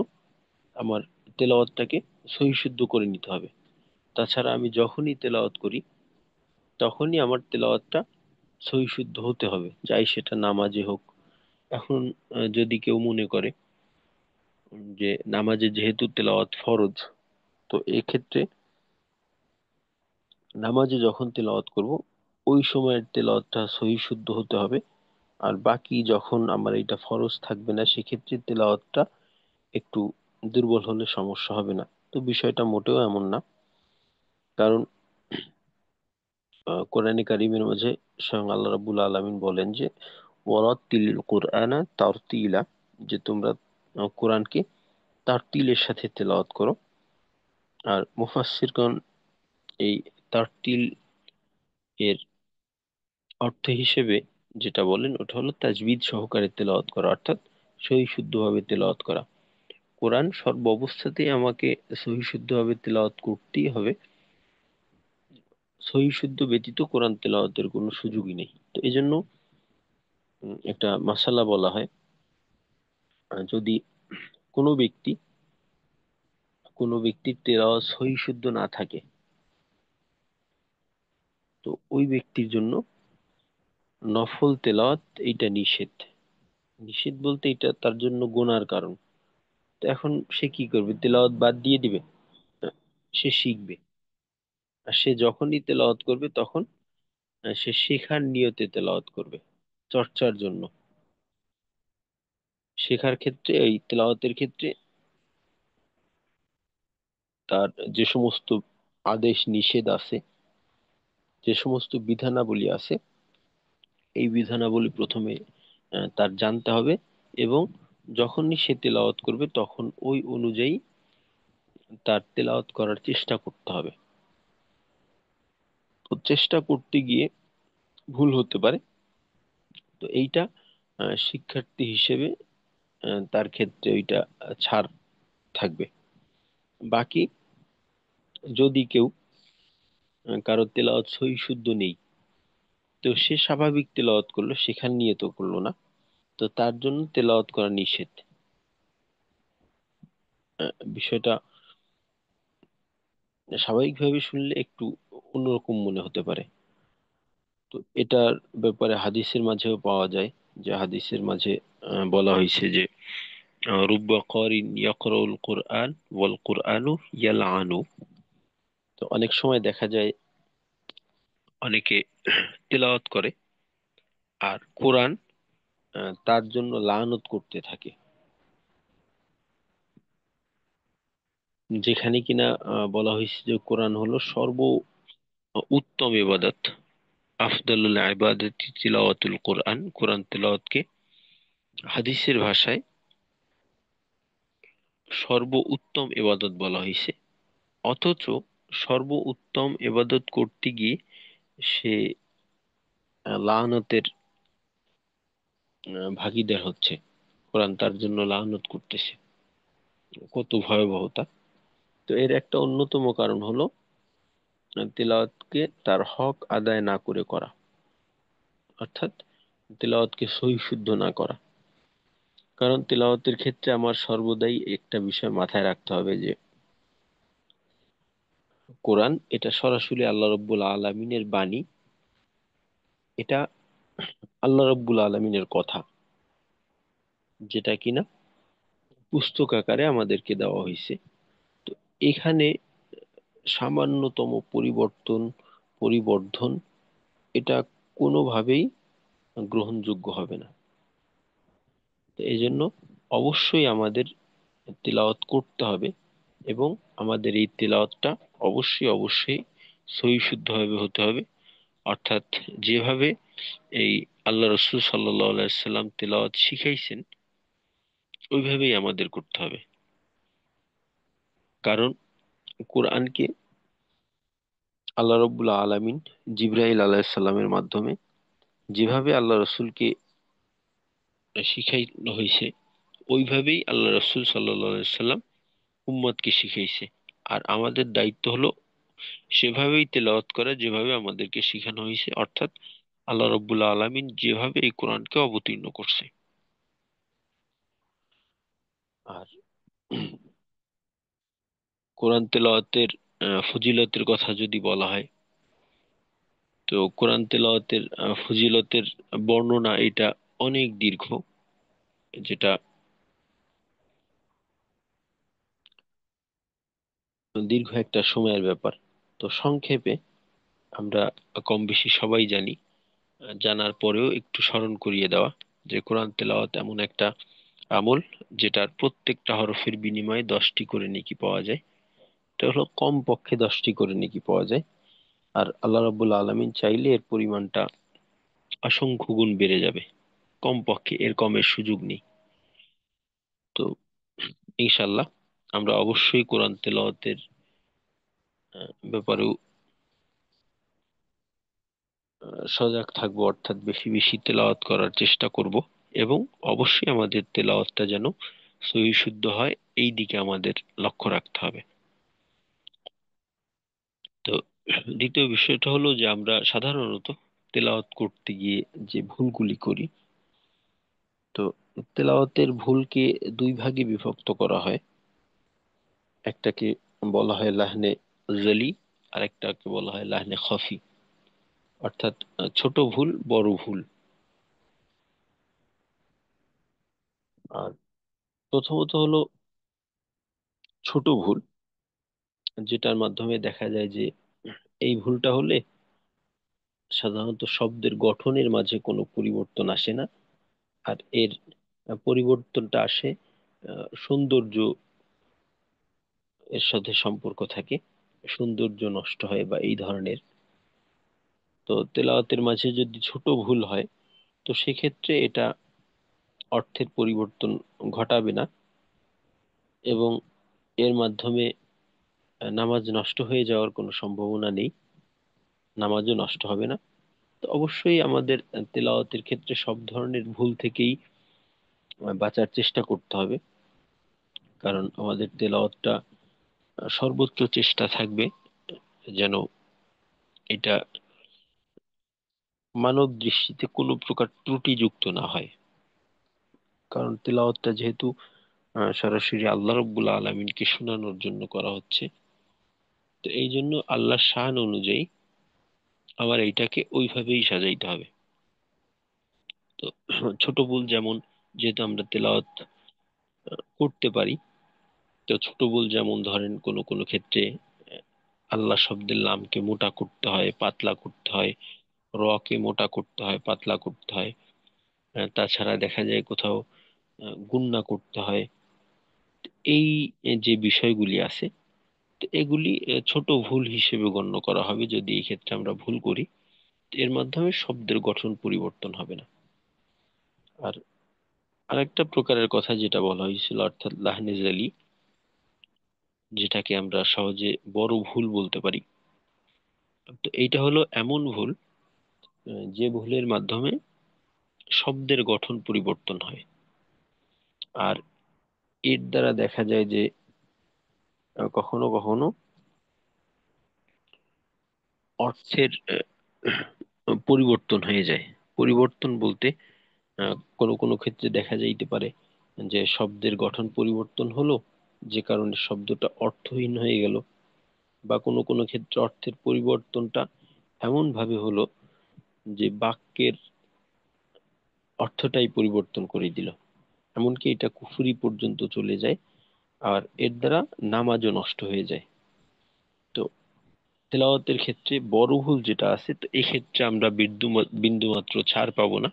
আমার তেলাওয়াতটাকে সহিশুদ্ধ করে নিতে হবে। তাছাড়া আমি যখনই তেলাওয়াত করি তখনই আমার তেলাওয়াতটা সহিশুদ্ধ হতে হবে, চাই সেটা নামাজে হোক। এখন যদি কেউ মনে করে যে নামাজে যেহেতু তেলাওয়াত ফরজ, তো এক্ষেত্রে নামাজে যখন তেলাওয়াত করব ওই সময়ের তেলাওয়াতটা সহিশুদ্ধ হতে হবে। আর বাকি যখন আমার এটা ফরজ থাকবে না সেক্ষেত্রে তেলাওয়াতটা একটু দুর্বল হলে সমস্যা হবে না। তো বিষয়টা মোটেও এমন না, কারণ কোরআনে কারিমের মাঝে স্বয়ং আল্লাহ রাব্বুল আলামিন বলেন যে ওয়ারাত্তিলিল কুরআনা তারতিলা, যে তোমরা কোরআনকে তারতিলের সাথে তেলাওয়াত করো। আর মুফাসসিরগণ এই তারতিল এর অর্থ হিসেবে যেটা বলেন ওটা হলো তাজবিদ সহকারে তেলাওয়াত করা, অর্থাৎ সহি শুদ্ধভাবে তেলাওয়াত করা। কোরআন সর্ব অবস্থাতেই আমাকে সহি শুদ্ধভাবে তেলাওয়াত করতেই হবে। সহি শুদ্ধ ব্যতীত কোরআন তেলাওয়াতের কোনো সুযোগই নেই। তো এই জন্য একটা মাসালা বলা হয়, যদি কোনো ব্যক্তি কোনো ব্যক্তির তেলাওয়াত সহি শুদ্ধ না থাকে, তো ওই ব্যক্তির জন্য নফল তেলাওয়াত এইটা নিষেধ। নিষেধ বলতে এটা তার জন্য গুনার কারণ। তো এখন সে কি করবে? তেলাওয়াত বাদ দিয়ে দিবে? না, সে শিখবে। আর সে যখনই তেলাওয়াত করবে তখন সে শেখার নিয়তে তেলাওয়াত করবে, চর্চার জন্য। শেখার ক্ষেত্রে, এই তেলাওয়াতের ক্ষেত্রে তার যে সমস্ত আদেশ নিষেধ আছে, যে সমস্ত বিধানাবলী আছে, এই বিধানাবলী প্রথমে তার জানতে হবে, এবং যখনই সে তেলাওয়াত করবে তখন ওই অনুযায়ী তার তেলাওয়াত করার চেষ্টা করতে হবে। তো চেষ্টা করতে গিয়ে ভুল হতে পারে, তো এইটা শিক্ষার্থী হিসেবে তার ক্ষেত্রে ওইটা ছাড় থাকবে। বাকি যদি কেউ কারো তেলাওয়াত সহি শুদ্ধ নেই, তো সে স্বাভাবিক তেলাওয়াত করলো, শেখার নিয়ত করলো না, তো তার জন্য তেলাওয়াত করা নিষেধ। বিষয়টা স্বাভাবিকভাবে শুনলে একটু অন্যরকম মনে হতে পারে। তো এটার ব্যাপারে হাদিসের মাঝেও পাওয়া যায়, যে হাদিসের মাঝে বলা হয়েছে যে রুব্বা কারিন ইয়াকরাউল কুরআন ওয়াল কুরআনু ইয়ালআনু। তো অনেক সময় দেখা যায় অনেকে তেলাওয়াত করে আর কোরআন তার জন্য লানত করতে থাকে, যেখানে কিনা বলা হয়েছে যে কোরআন হলো সর্ব উত্তম ইবাদত। আফদালুল ইবাদাতি তিলাওয়াতুল কোরআন, কোরআন তেলাওয়াতকে হাদিসের ভাষায় সর্ব উত্তম ইবাদত বলা হয়েছে। অথচ সর্ব উত্তম ইবাদত করতে গিয়ে সে লানতের ভাগীদার হচ্ছে, কোরআন তার জন্য লানত করতেছে। কত ভয়াবহতা! তো এর একটা অন্যতম কারণ হলো তিলাওয়াতকে তার হক আদায় না করে করা, অর্থাৎ তিলাওয়াতকে সহি শুদ্ধ না করা। কারণ তিলাওয়াতের ক্ষেত্রে আমার সর্বদাই একটা বিষয় মাথায় রাখতে হবে, যে কোরআন এটা সরাসরি আল্লাহ রব্বুল আলমিনের বাণী, এটা আল্লাহ রব্বুল আলমিনের কথা, যেটা কিনা পুস্তক আকারে আমাদেরকে দেওয়া হয়েছে। তো এখানে সামান্যতম পরিবর্তন, পরিবর্ধন, এটা কোনোভাবেই গ্রহণযোগ্য হবে না। তো এই জন্য অবশ্যই আমাদের তিলাওয়াত করতে হবে, এবং আমাদের এই তিলাওয়াতটা অবশ্যই অবশ্যই সহি শুদ্ধভাবে হতে হবে। অর্থাৎ যেভাবে এই আল্লাহ রসুল সাল্লাল্লাহু আলাইহি সাল্লাম তিলাওয়াত শিখাইছেন, ওইভাবেই আমাদের করতে হবে। কারণ কোরআনকে আল্লাহ রব্বুল আলামিন জিবরাইল আলাইহিস সালামের মাধ্যমে যেভাবে আল্লাহ রসুলকে শিখাইনো হয়েছে, ওইভাবেই আল্লাহ রসুল সাল্লাল্লাহু আলাইহি সাল্লাম উম্মতকে শিখাইছে। আর আমাদের দায়িত্ব হলো সেভাবেই তেলাওয়াত করা যেভাবে আমাদেরকে শিখানো হয়েছে, অর্থাৎ আল্লাহ রব্বুল আলামিন যেভাবে এই কোরআনকে অবতীর্ণ করছে। আর কোরআন তেলাওয়াতের ফজিলতের কথা যদি বলা হয়, তো কোরআন তেলাওয়াতের ফজিলতের বর্ণনা এটা অনেক দীর্ঘ, যেটা দীর্ঘ একটা সময়ের ব্যাপার। তো সংক্ষেপে আমরা কম বেশি সবাই জানি, জানার পরেও একটু স্মরণ করিয়ে দেওয়া, যে কোরআন তেলাওয়াত এমন একটা আমল যেটার প্রত্যেকটা হরফের বিনিময়ে 10টি করে নেকি পাওয়া যায়। এটা হলো কম পক্ষে 10টি করে নেকি পাওয়া যায়। আর আল্লাহ রাব্বুল আলামিন চাইলে এর পরিমাণটা অসংখ্য গুণ বেড়ে যাবে, কম পক্ষে এর কমের সুযোগ নেই। তো ইনশাল্লাহ আমরা অবশ্যই কোরআন তেলাওয়াতের ব্যাপারেও সজাগ থাকবো, অর্থাৎ বেশি বেশি তেলাওয়াত করার চেষ্টা করব, এবং অবশ্যই আমাদের তেলাওয়াতটা যেন সহি শুদ্ধ হয়, এই দিকে আমাদের লক্ষ্য রাখতে হবে। তো দ্বিতীয় বিষয়টা হলো যে আমরা সাধারণত তেলাওয়াত করতে গিয়ে যে ভুলগুলি করি, তো তেলাওয়াতের ভুলকে দুই ভাগে বিভক্ত করা হয়। একটাকে বলা হয় লাহনে জলি, আর একটাকে বলা হয় লাহনে খফি, অর্থাৎ ছোট ভুল, বড় ভুল। আর প্রথমত হলো ছোট ভুল, যেটার মাধ্যমে দেখা যায় যে এই ভুলটা হলে সাধারণত শব্দের গঠনের মাঝে কোনো পরিবর্তন আসে না, আর এর পরিবর্তনটা আসে সৌন্দর্য এর সাথে সম্পর্ক থাকে, সৌন্দর্য নষ্ট হয় বা এই ধরনের। তো তেলাওয়াতের মাঝে যদি ছোট ভুল হয়, তো সেক্ষেত্রে এটা অর্থের পরিবর্তন ঘটাবে না, এবং এর মাধ্যমে নামাজ নষ্ট হয়ে যাওয়ার কোনো সম্ভাবনা নেই, নামাজও নষ্ট হবে না। তো অবশ্যই আমাদের তেলাওয়াতের ক্ষেত্রে সব ধরনের ভুল থেকেই বাঁচার চেষ্টা করতে হবে, কারণ আমাদের তেলাওয়াতটা সর্বোচ্চ চেষ্টা থাকবে যেন এটা মানব দৃষ্টিতে কোনো প্রকার ত্রুটিযুক্ত না হয়। কারণ তেলাওয়াতটা যেহেতু সরাসরি আল্লাহ রাব্বুল আলামিনকে শোনানোর জন্য করা হচ্ছে, তো এই জন্য আল্লাহর শান অনুযায়ী আমার এইটাকে ওইভাবেই সাজাইতে হবে। তো ছোট ভুল যেমন, যেহেতু আমরা তেলাওয়াত করতে পারি, তো ছোট ভুল যেমন ধরেন কোনো কোনো ক্ষেত্রে আল্লাহ শব্দের লামকে মোটা করতে হয়, পাতলা করতে হয়, র কে মোটা করতে হয়, পাতলা করতে হয়। তাছাড়া দেখা যায় কোথাও গুণনা করতে হয়। এই যে বিষয়গুলি আছে, তো এগুলি ছোট ভুল হিসেবে গণ্য করা হবে যদি এই ক্ষেত্রে আমরা ভুল করি। তো এর মাধ্যমে শব্দের গঠন পরিবর্তন হবে না। আর আরেকটা প্রকারের কথা যেটা বলা হয়েছিল, অর্থাৎ লাহনে জালি, যেটাকে আমরা সহজে বড় ভুল বলতে পারি। তো এইটা হলো এমন ভুল যে ভুলের মাধ্যমে শব্দের গঠন পরিবর্তন হয়, আর এর দ্বারা দেখা যায় যে কখনো কখনো অর্থের পরিবর্তন হয়ে যায়। পরিবর্তন বলতে কোনো কোনো ক্ষেত্রে দেখা যাইতে পারে যে শব্দের গঠন পরিবর্তন হলো, যে কারণে শব্দটা অর্থহীন হয়ে গেল, বা কোনো কোনো ক্ষেত্রে অর্থের পরিবর্তনটা এমন ভাবে হলো যে বাক্যের অর্থটাই পরিবর্তন করে দিল, এমনকি এটা কুফরি পর্যন্ত চলে যায়, আর এর দ্বারা নামাজও নষ্ট হয়ে যায়। তো তেলাওয়াতের ক্ষেত্রে বড় ভুল যেটা আছে, তো এই ক্ষেত্রে আমরা বিন্দু মাত্র ছাড় পাবো না।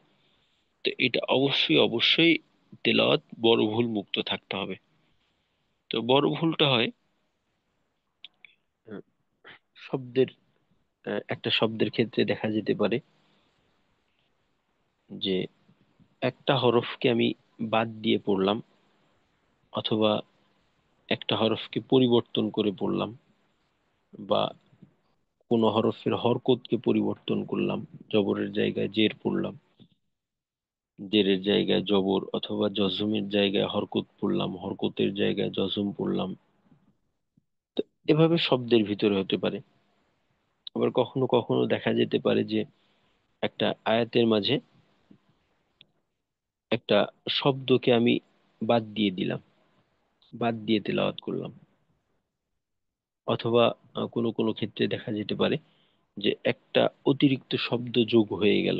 তো এটা অবশ্যই অবশ্যই তেলাওয়াত বড় ভুল মুক্ত থাকতে হবে। তো বড় ভুলটা হয় আহ, শব্দের একটা শব্দের ক্ষেত্রে দেখা যেতে পারে যে একটা হরফকে আমি বাদ দিয়ে পড়লাম, অথবা একটা হরফকে পরিবর্তন করে পড়লাম, বা কোনো হরফের হরকতকে পরিবর্তন করলাম, জবরের জায়গায় জের পড়লাম, জেরের জায়গায় জবর, অথবা জজমের জায়গায় হরকত পড়লাম, হরকতের জায়গায় জজম পড়লাম। তো এভাবে শব্দের ভিতরে হতে পারে। আবার কখনো কখনো দেখা যেতে পারে যে একটা আয়াতের মাঝে একটা শব্দকে আমি বাদ দিয়ে দিলাম, বাদ দিয়ে তেলাওয়াত করলাম। অথবা কোনো কোনো ক্ষেত্রে দেখা যেতে পারে যে একটা অতিরিক্ত শব্দ যোগ হয়ে গেল।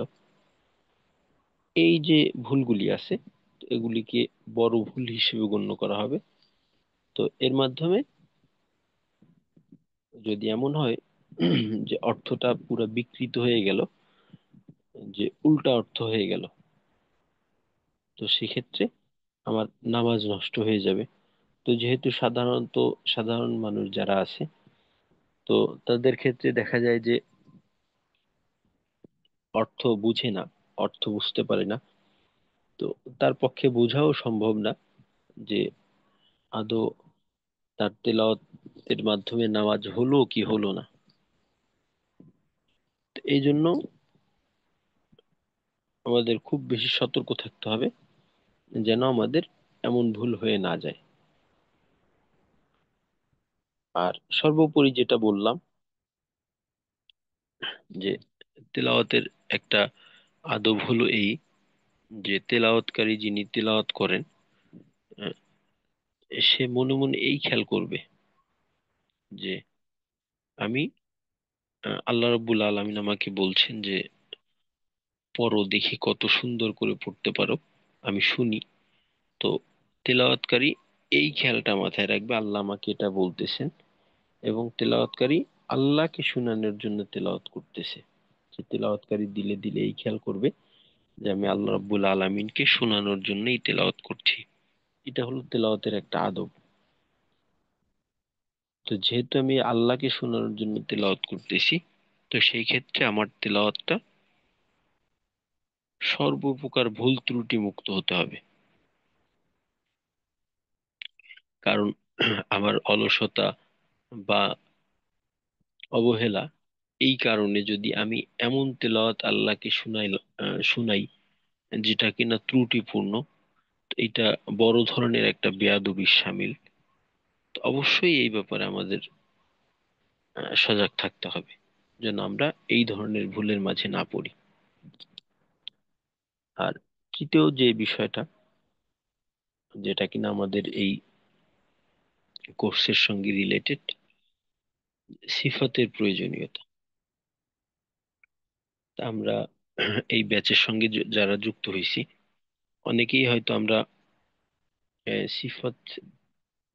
এই যে ভুলগুলি আছে, তো এগুলিকে বড় ভুল হিসেবে গণ্য করা হবে। তো এর মাধ্যমে যদি এমন হয় যে অর্থটা পুরো বিকৃত হয়ে গেল, যে উল্টা অর্থ হয়ে গেল, তো সেক্ষেত্রে আমার নামাজ নষ্ট হয়ে যাবে। তো যেহেতু সাধারণত সাধারণ মানুষ যারা আছে, তো তাদের ক্ষেত্রে দেখা যায় যে অর্থ বুঝে না, অর্থ বুঝতে পারে না। তো তার পক্ষে বোঝাও সম্ভব না যে আদৌ তার তেলাওয়াতের মাধ্যমে নামাজ হলো কি হলো না। তো এই জন্য আমাদের খুব বেশি সতর্ক থাকতে হবে যেন আমাদের এমন ভুল হয়ে না যায়। আর সর্বোপরি যেটা বললাম যে তেলাওয়াতের একটা আদব হলো এই, যে তেলাওয়াতকারী যিনি তেলাওয়াত করেন আহ, সে মনে মনে এই খেয়াল করবে যে আমি আল্লাহ রাব্বুল আলামিন আমাকে বলছেন যে পড়ো, দেখি কত সুন্দর করে পড়তে পারো, আমি শুনি। তো তেলাওয়াতকারী এই খেয়ালটা মাথায় রাখবে, আল্লাহ আমাকে এটা বলতেছেন, এবং তেলাওয়াতকারী আল্লাহকে শোনানোর জন্য তেলাওয়াত করতেছে। যে তেলাওয়াতকারী দিলে দিলে এই খেয়াল করবে যে আমি আল্লাহ রাব্বুল আলামিনকে শোনানোর জন্যই তেলাওয়াত করছি। এটা হলো তেলাওয়াতের একটা আদব। তো যেহেতু আমি আল্লাহকে শোনানোর জন্য তেলাওয়াত করতেছি, তো সেই ক্ষেত্রে আমার তেলাওয়াতটা সর্বপ্রকার ভুল ত্রুটি মুক্ত হতে হবে। কারণ আমার অলসতা বা অবহেলা, এই কারণে যদি আমি এমন তেলাওয়াত আল্লাহকে শুনাই যেটা কিনা ত্রুটিপূর্ণ, তো এটা বড় ধরনের একটা বেয়াদবির শামিল। তো অবশ্যই এই ব্যাপারে আমাদের সজাগ থাকতে হবে যেন আমরা এই ধরনের ভুলের মাঝে না পড়ি। আর তৃতীয় যে বিষয়টা, যেটা কিনা আমাদের এই কোর্সের সঙ্গে রিলেটেড, সিফাতের প্রয়োজনীয়তা। তা আমরা এই ব্যাচের সঙ্গে যারা যুক্ত হয়েছি, অনেকেই হয়তো আমরা সিফাত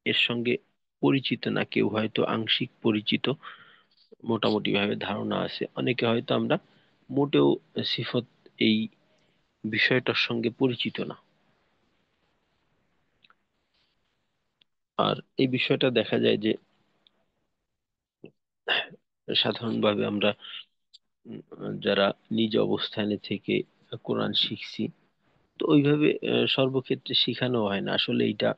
এর সঙ্গে পরিচিত না, কেউ হয়তো আংশিক পরিচিত, মোটামুটি ভাবে ধারণা আছে। অনেকে হয়তো আমরা মোটেও সিফত এই বিষয়টার সঙ্গে পরিচিত না। আর এই বিষয়টা দেখা যায় যে সাধারণভাবে আমরা যারা নিজ অবস্থানে থেকে কোরআন শিখছি, তো ওইভাবে সর্বক্ষেত্রে শিখানো হয় না আসলে। এইটা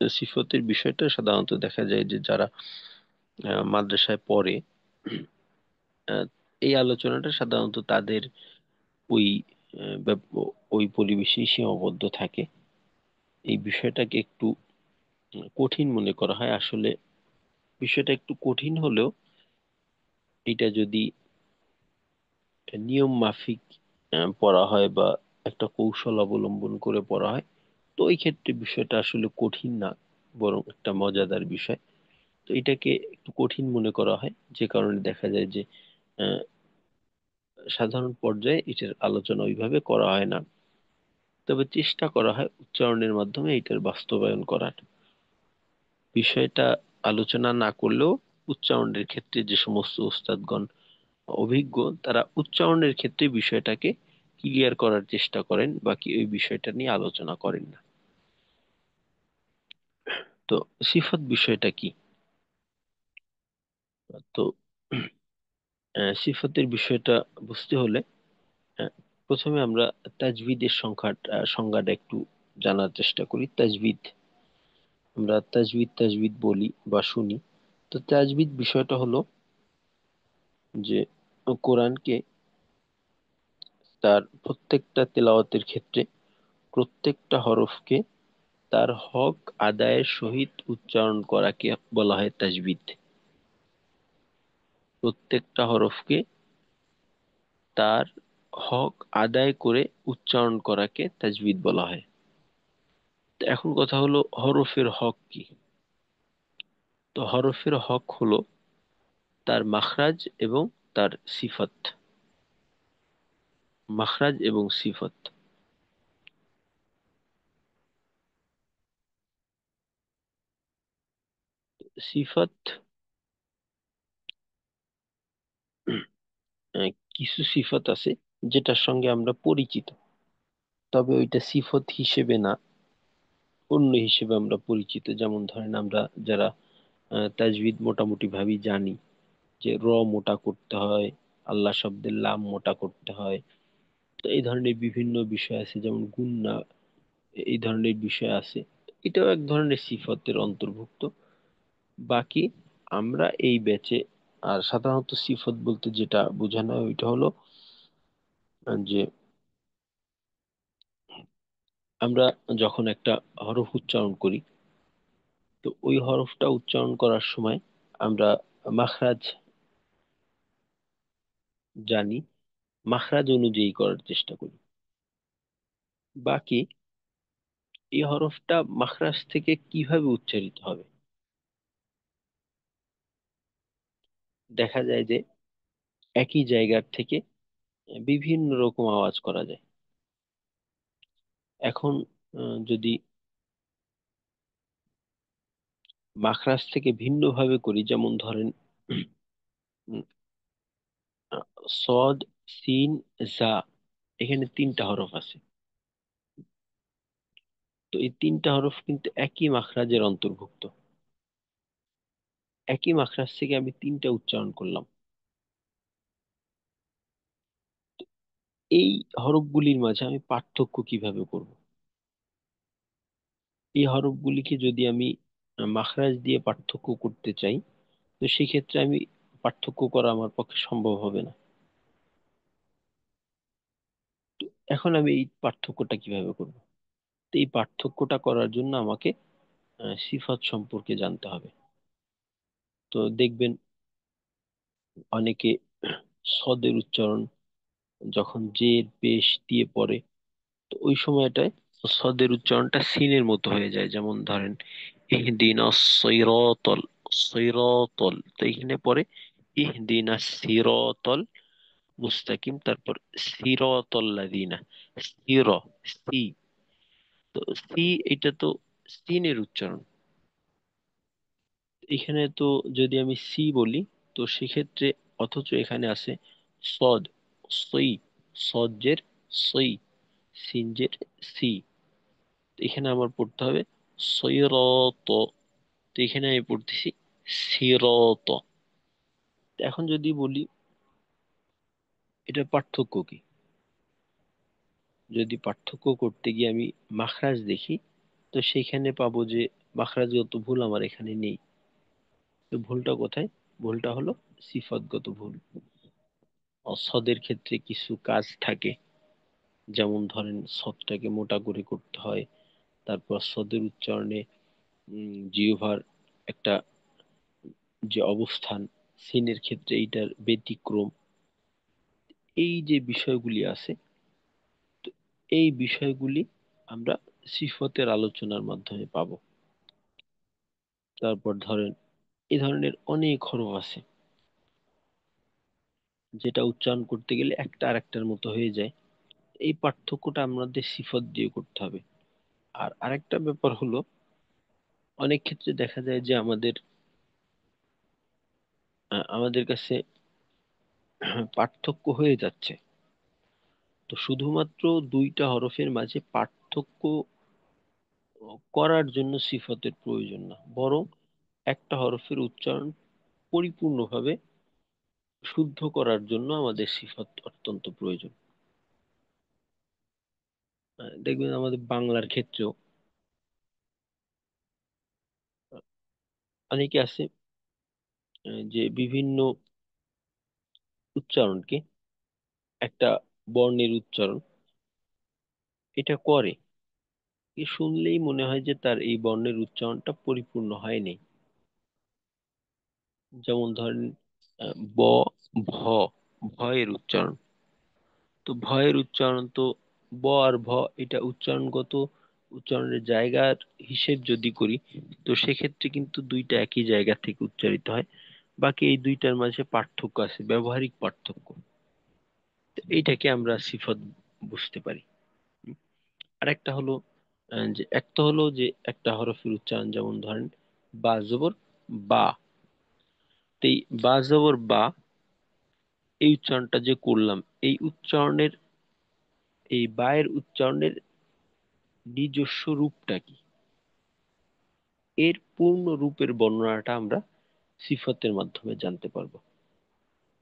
সিফতের বিষয়টা সাধারণত দেখা যায় যে যারা মাদ্রাসায় পড়ে, আহ, এই আলোচনাটা সাধারণত তাদের ওই ওই পরিবেশেই সীমাবদ্ধ থাকে। এই বিষয়টাকে একটু কঠিন মনে করা হয় আসলে। বিষয়টা একটু কঠিন হলেও এটা যদি নিয়ম মাফিক পড়া হয় বা একটা কৌশল অবলম্বন করে পড়া হয়, তো ওই ক্ষেত্রে বিষয়টা আসলে কঠিন না, বরং একটা মজাদার বিষয়। তো এটাকে একটু কঠিন মনে করা হয়, যে কারণে দেখা যায় যে আহ, সাধারণ পর্যায়ে এটার আলোচনা ওইভাবে করা হয় না। তবে চেষ্টা করা হয় উচ্চারণের মাধ্যমে এটার বাস্তবায়ন করার। বিষয়টা আলোচনা না করলেও উচ্চারণের ক্ষেত্রে যে সমস্ত ওস্তাদগণ অভিজ্ঞ, তারা উচ্চারণের ক্ষেত্রে বিষয়টাকে ক্লিয়ার করার চেষ্টা করেন, বাকি ওই বিষয়টা নিয়ে আলোচনা করেন না। তো সিফাত বিষয়টা কি? তো সিফাতের বিষয়টা বুঝতে হলে আহ, প্রথমে আমরা তাজভিদের সংজ্ঞাটা একটু জানার চেষ্টা করি। তাজভিদ, আমরা তাজভিদ তাজভিদ বলি বা শুনি। তো তাজভিদ বিষয়টা হলো যে কোরআনকে তার প্রত্যেকটা তেলাওয়াতের ক্ষেত্রে প্রত্যেকটা হরফকে তার হক আদায়ের সহিত উচ্চারণ করাকে বলা হয় তাজবিদ। প্রত্যেকটা হরফকে তার হক আদায় করে উচ্চারণ করাকে তাজবিদ বলা হয়। তো এখন কথা হলো হরফের হক কি? তো হরফের হক হলো তার মাখরাজ এবং তার সিফাত। মাখরাজ এবং সিফাত। সিফাত কিছু সিফাত আছে যেটার সঙ্গে আমরা পরিচিত, তবে ওইটা সিফত হিসেবে না, অন্য হিসেবে আমরা পরিচিত। যেমন ধরেন আমরা যারা তাজভিদ মোটামুটি ভাবে জানি যে র মোটা করতে হয়, আল্লাহ শব্দের লাম মোটা করতে হয়। তো এই ধরনের বিভিন্ন বিষয় আছে, যেমন গুন্না, এই ধরনের বিষয় আছে। এটাও এক ধরনের সিফতের অন্তর্ভুক্ত। বাকি আমরা এই ব্যাচে আর সাধারণত সিফত বলতে যেটা বোঝানো হয় ওইটা হলো যে আমরা যখন একটা হরফ উচ্চারণ করি, তো ওই হরফটা উচ্চারণ করার সময় আমরা মাখরাজ জানি, মাখরাজ অনুযায়ী করার চেষ্টা করি। বাকি এই হরফটা মাখরাজ থেকে কিভাবে উচ্চারিত হবে, দেখা যায় যে একই জায়গার থেকে বিভিন্ন রকম আওয়াজ করা যায়। এখন যদি মাখরাজ থেকে ভিন্নভাবে করি, যেমন ধরেন উম, সদ, সিন, জা, এখানে তিনটা হরফ আছে। তো এই তিনটা হরফ কিন্তু একই মাখরাজের অন্তর্ভুক্ত। একই মাখরাজ থেকে আমি তিনটা উচ্চারণ করলাম। এই হরফগুলির মাঝে আমি পার্থক্য কিভাবে করব? এই হরফগুলিকে যদি আমি মাখরাজ দিয়ে পার্থক্য করতে চাই, তো সেক্ষেত্রে আমি পার্থক্য করা আমার পক্ষে সম্ভব হবে না। তো এখন আমি এই পার্থক্যটা কিভাবে করব? তো এই পার্থক্যটা করার জন্য আমাকে সিফাত সম্পর্কে জানতে হবে। তো দেখবেন অনেকে সদের উচ্চারণ যখন জের পেশ দিয়ে পড়ে, তো ওই সময়টায় সদের উচ্চারণটা সিনের মতো হয়ে যায়। যেমন ধরেন ইহদিনাস সিরাতাল, সিরাতাল, তো এখানে পরে ইহদিনাস সিরাতাল মুস্তাকিম, তারপর সিরাতাল লাযিনা, সির, সি, তো সি এটা তো সিনের উচ্চারণ। এখানে তো যদি আমি সি বলি, তো সেক্ষেত্রে অথচ এখানে আছে সদ, সই, সজ্জের সই, সিনজের সি, এখানে আমার পড়তে হবে সৈরত, তো এখানে আমি পড়তেছি সিরত। এখন যদি বলি এটা পার্থক্য কি, যদি পার্থক্য করতে গিয়ে আমি মাখরাজ দেখি, তো সেখানে পাবো যে মাখরাজগত ভুল আমার এখানে নেই। তো ভুলটা কোথায়? ভুলটা হলো সিফাতগত ভুল। সদের ক্ষেত্রে কিছু কাজ থাকে, যেমন ধরেন সদটাকে মোটা করে করতে হয়, তারপর সদের উচ্চারণে জিহ্বার একটা যে অবস্থান, সিনের ক্ষেত্রে এইটার ব্যতিক্রম, এই যে বিষয়গুলি আছে, তো এই বিষয়গুলি আমরা সিফতের আলোচনার মাধ্যমে পাবো। তারপর ধরেন এই ধরনের অনেক হরফ আছে যেটা উচ্চারণ করতে গেলে একটা আরেকটার মতো হয়ে যায়। এই পার্থক্যটা আমাদের সিফত দিয়ে করতে হবে। আর আরেকটা ব্যাপার হলো, অনেক ক্ষেত্রে দেখা যায় যে আমাদের কাছে পার্থক্য হয়ে যাচ্ছে। তো শুধুমাত্র দুইটা হরফের মাঝে পার্থক্য করার জন্য সিফতের প্রয়োজন না, বরং একটা হরফের উচ্চারণ পরিপূর্ণভাবে শুদ্ধ করার জন্য আমাদের সিফত অত্যন্ত প্রয়োজন। দেখবেন আমাদের বাংলার ক্ষেত্রেও অনেকে আছে যে বিভিন্ন উচ্চারণকে, একটা বর্ণের উচ্চারণ এটা করে, এ শুনলেই মনে হয় যে তার এই বর্ণের উচ্চারণটা পরিপূর্ণ হয়নি। যেমন ধরেন ব, ভ, ভয়ের উচ্চারণ। তো ভয়ের উচ্চারণ তো ব আর ভ, এটা উচ্চারণগত উচ্চারণের জায়গার হিসেব যদি করি, তো সেক্ষেত্রে কিন্তু দুইটা একই জায়গা থেকে উচ্চারিত হয়। বাকি এই দুইটার মাঝে পার্থক্য আছে, ব্যবহারিক পার্থক্য। তো এইটাকে আমরা সিফত বুঝতে পারি। আরেকটা হলো যে একটা হলো যে একটা হরফের উচ্চারণ, যেমন ধরেন বা জবর বা, তো এই বা জবর বা, এই উচ্চারণটা যে করলাম, এই উচ্চারণের, এই বায়ের উচ্চারণের নিজস্ব রূপটা কি, এর পূর্ণ রূপের বর্ণনাটা আমরা সিফতের মাধ্যমে জানতে পারবো।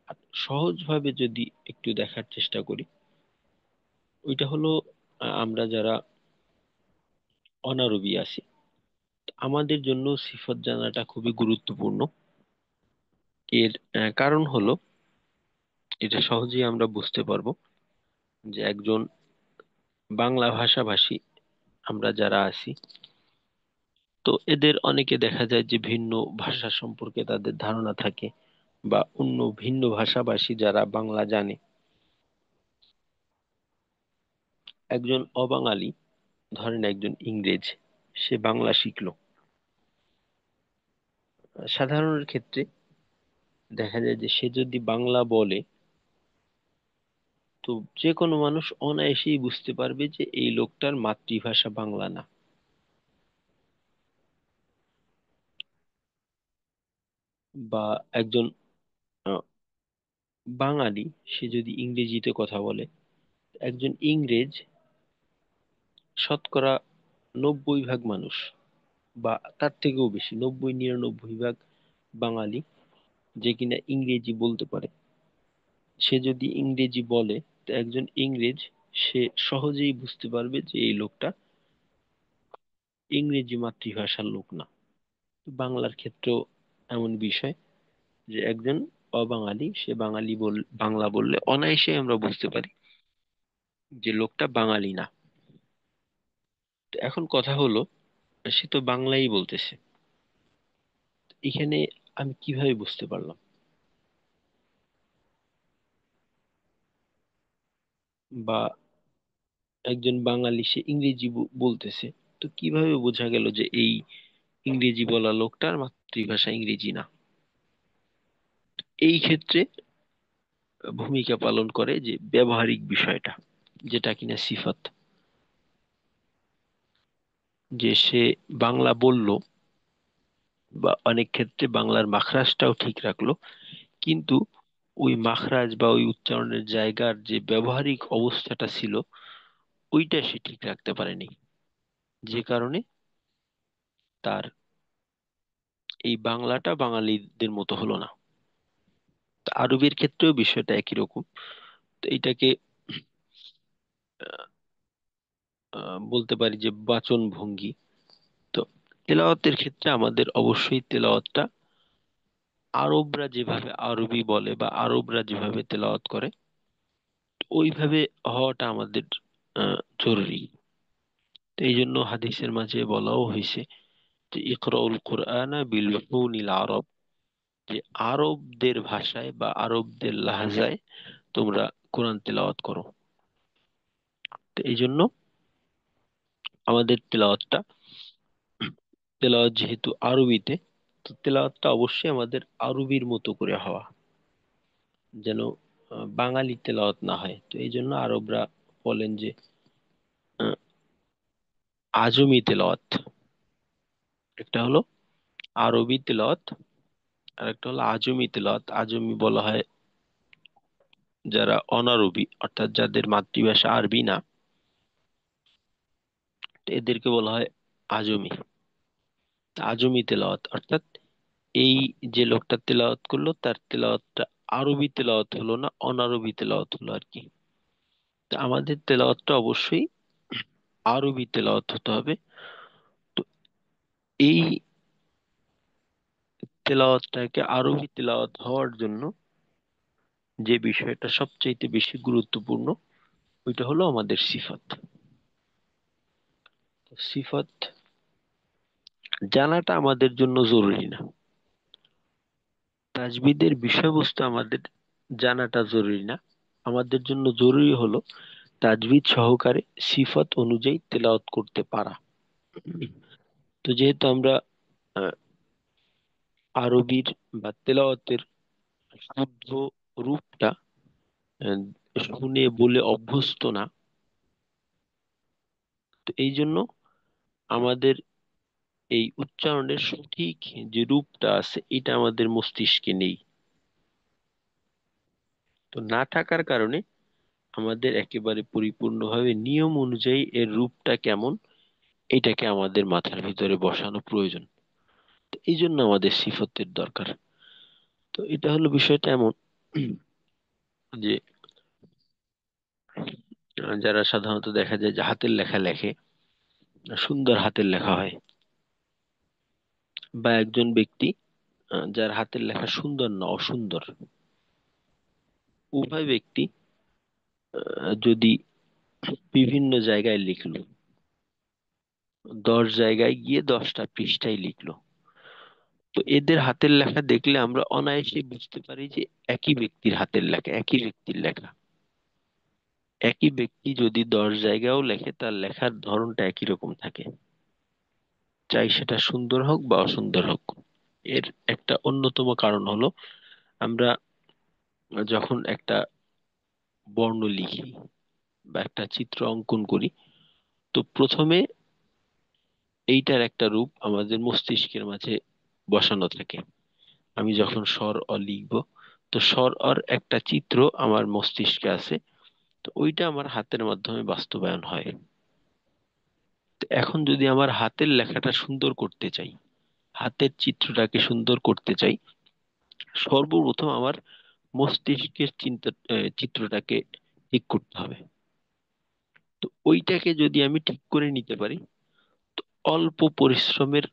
আর সহজভাবে যদি একটু দেখার চেষ্টা করি, ওইটা হলো আমরা যারা অনারবি আছি, আমাদের জন্য সিফত জানাটা খুবই গুরুত্বপূর্ণ। এর কারণ হলো, এটা সহজেই আমরা বুঝতে পারবো যে একজন বাংলা ভাষাভাষী আমরা যারা আছি, তো এদের অনেকে দেখা যায় যে ভিন্ন ভাষা সম্পর্কে তাদের ধারণা থাকে, বা অন্য ভিন্ন ভাষাভাষী যারা বাংলা জানে। একজন অবাঙালি, ধরেন একজন ইংরেজ, সে বাংলা শিখলো, সাধারণের ক্ষেত্রে দেখা যায় যে সে যদি বাংলা বলে, তো যে কোনো মানুষ অনায়াসেই বুঝতে পারবে যে এই লোকটার মাতৃভাষা বাংলা না। বা একজন আহ, বাঙালি, সে যদি ইংরেজিতে কথা বলে, একজন ইংরেজ, শতকরা 90 ভাগ মানুষ বা তার থেকেও বেশি, 90-99 ভাগ বাঙালি যে কিনা ইংরেজি বলতে পারে, সে যদি ইংরেজি বলে, তো একজন ইংরেজ সে সহজেই বুঝতে পারবে যে এই লোকটা ইংরেজি মাতৃভাষার লোক না। তো বাংলার ক্ষেত্রেও এমন বিষয় যে একজন অবাঙালি সে বাংলা বললে অনায়াসে আমরা বুঝতে পারি যে লোকটা বাঙালি না। তো এখন কথা হলো, সে তো বাংলাই বলতেছে, এখানে আমি কিভাবে বুঝতে পারলাম? বা একজন বাঙালি সে ইংরেজি বলতেছে, তো কিভাবে বোঝা গেল যে এই ইংরেজি বলা লোকটার মাতৃভাষা ইংরেজি না? এই ক্ষেত্রে ভূমিকা পালন করে যে ব্যবহারিক বিষয়টা, যেটা কিনা সিফাত। যে সে বাংলা বলল, বা অনেক ক্ষেত্রে বাংলার মাখরাজটাও ঠিক রাখলো, কিন্তু ওই মাখরাজ বা ওই উচ্চারণের জায়গার যে ব্যবহারিক অবস্থাটা ছিল, ওইটা সে ঠিক রাখতে পারেনি, যে কারণে তার এই বাংলাটা বাঙালিদের মতো হলো না। তা আরবের ক্ষেত্রেও বিষয়টা একই রকম। তো এটাকে আহ, বলতে পারি যে বাচন ভঙ্গি। তো তেলাওয়াতের ক্ষেত্রে আমাদের অবশ্যই তেলাওয়াতটা আরবরা যেভাবে আরবি বলে বা আরবরা যেভাবে তেলাওয়াত করে, ওইভাবে হওয়াটা আমাদের জরুরি। তো এই জন্য হাদিসের মাঝে বলাও হয়েছে যে ইকরাউল কুরআনা বিলুহুনিল আরব, যে আরবদের ভাষায় বা আরবদের লাহাজায় তোমরা কোরআন তেলাওয়াত করো। তো এই জন্য আমাদের তেলাওয়াত যেহেতু আরবিতে, তো তেলাওয়াতটা অবশ্যই আমাদের আরবির মতো করে হওয়া, যেন বাঙালি তেলাওয়াত না হয়। তো এই জন্য আরবরা বলেন যে আহ, আজমি তেলাওয়াত। একটা হলো আরবি তেলাওয়াত, আর একটা হলো আজমি তেলাওয়াত। আজমি বলা হয় যারা অনারবি, অর্থাৎ যাদের মাতৃভাষা আরবি না, তো এদেরকে বলা হয় আজমি। আজমি তেলাওয়াত অর্থাৎ এই যে লোকটা তেলাওয়াত করলো, তার তেলাওয়াতটা আরবি তেলাওয়াত হলো না, অনারবি তেলাওয়াত হলো আর কি। তো আমাদের তেলাওয়াতটা অবশ্যই আরবি তেলাওয়াত হতে হবে। তো এই তেলাওয়াতটাকে আরবি তেলাওয়াত হওয়ার জন্য যে বিষয়টা সবচাইতে বেশি গুরুত্বপূর্ণ, ওইটা হলো আমাদের সিফাত। তো সিফাত জানাটা আমাদের জন্য জরুরি না, তাজবিদের বিষয়বস্তু আমাদের জানাটা জরুরি না। আমাদের জন্য জরুরি হলো তাজবিদ সহকারে সিফাত অনুযায়ী তেলাওয়াত করতে পারা। তো যেহেতু আমরা আহ, আরবির বা তেলাওয়াতের শুদ্ধ রূপটা আহ, শুনে বলে অভ্যস্ত না, তো এই জন্য আমাদের এই উচ্চারণের সঠিক যে রূপটা আছে, এটা আমাদের মস্তিষ্কে নেই। তো না থাকার কারণে আমাদের একেবারে পরিপূর্ণভাবে নিয়ম অনুযায়ী এর রূপটা কেমন, এটাকে আমাদের মাথার ভিতরে বসানো প্রয়োজন। তো এই জন্য আমাদের সিফতের দরকার। তো এটা হলো বিষয়টা এমন যে যারা সাধারণত দেখা যায় যে হাতের লেখা লেখে, সুন্দর হাতের লেখা হয়, বা একজন ব্যক্তি যার হাতের লেখা সুন্দর না অসুন্দর, উভয় ব্যক্তি যদি বিভিন্ন জায়গায় লিখলো, 10 জায়গায় গিয়ে 10টা পৃষ্ঠায় লিখলো। তো এদের হাতের লেখা দেখলে আমরা অনায়াসে বুঝতে পারি যে একই ব্যক্তির হাতের লেখা, একই ব্যক্তির লেখা। একই ব্যক্তি যদি 10 জায়গায়ও লেখে, তার লেখার ধরনটা একই রকম থাকে, চাই সেটা সুন্দর হোক বা অসুন্দর হোক। এর একটা অন্যতম কারণ হলো, আমরা যখন একটা বর্ণ লিখি বা একটা চিত্র অঙ্কন করি, তো প্রথমে এইটার একটা রূপ আমাদের মস্তিষ্কের মাঝে বসানো থাকে। আমি যখন স্বর অ লিখবো, তো স্বর অর একটা চিত্র আমার মস্তিষ্কে আছে, তো ওইটা আমার হাতের মাধ্যমে বাস্তবায়ন হয়। তো এখন যদি আমার হাতের লেখাটা সুন্দর করতে চাই, হাতের চিত্রটাকে সুন্দর করতে চাই, সর্বপ্রথম আমার মস্তিষ্কের চিত্রটাকে ঠিক করতে হবে। তো ওইটাকে যদি আমি ঠিক করে নিতে পারি, তো অল্প পরিশ্রমের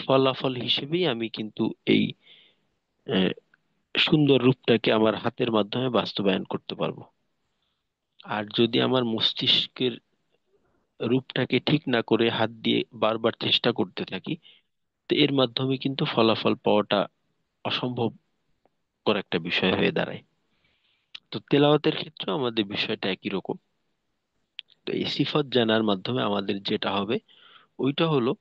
ফলাফল হিসেবেই আমি কিন্তু এই আহ, সুন্দর রূপটাকে আমার হাতের মাধ্যমে বাস্তবায়ন করতে পারবো। আর যদি আমার মস্তিষ্কের রূপটাকে ঠিক না করে হাত দিয়ে বারবার চেষ্টা করতে থাকি, তো এর মাধ্যমে কিন্তু ফলাফল পাওয়াটা অসম্ভবকর একটা বিষয় হয়ে দাঁড়ায়। তো তেলাওয়াতের ক্ষেত্রেও আমাদের বিষয়টা একই রকম। তো এই সিফত জানার মাধ্যমে আমাদের যেটা হবে, ওইটা হলো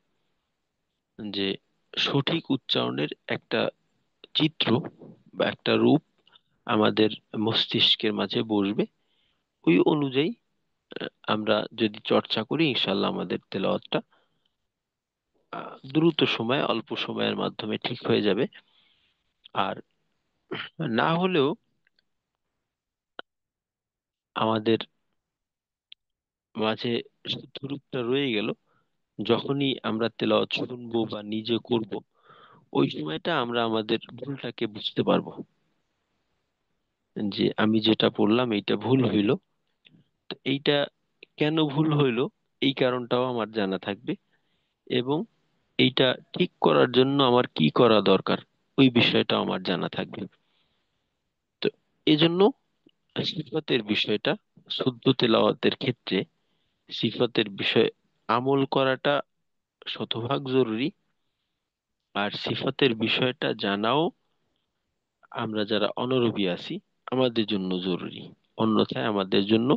যে সঠিক উচ্চারণের একটা চিত্র বা একটা রূপ আমাদের মস্তিষ্কের মাঝে বসবে। ওই অনুযায়ী আমরা যদি চর্চা করি, ইনশাল্লাহ আমাদের তেলাওয়াতটা দ্রুত সময়ে, অল্প সময়ের মাধ্যমে ঠিক হয়ে যাবে। আর না হলেও আমাদের মাঝে শুদ্ধ রূপটা রয়ে গেল, যখনই আমরা তেলাওয়াত শুনবো বা নিজে করব, ওই সময়টা আমরা আমাদের ভুলটাকে বুঝতে পারবো, যে আমি যেটা পড়লাম এইটা ভুল হইলো। তো এইটা কেন ভুল হইলো, এই কারণটাও আমার জানা থাকবে, এবং এইটা ঠিক করার জন্য আমার কি করা দরকার, ওই বিষয়টা আমার জানা থাকবে। তো এজন্য সিফাতের বিষয়টা, শুদ্ধ তেলাওয়াতের ক্ষেত্রে সিফাতের বিষয়ে আমল করাটা শতভাগ জরুরি। আর সিফাতের বিষয়টা জানাও আমরা যারা অনরবি আছি আমাদের জন্য জরুরি। অন্যথায় আমাদের জন্য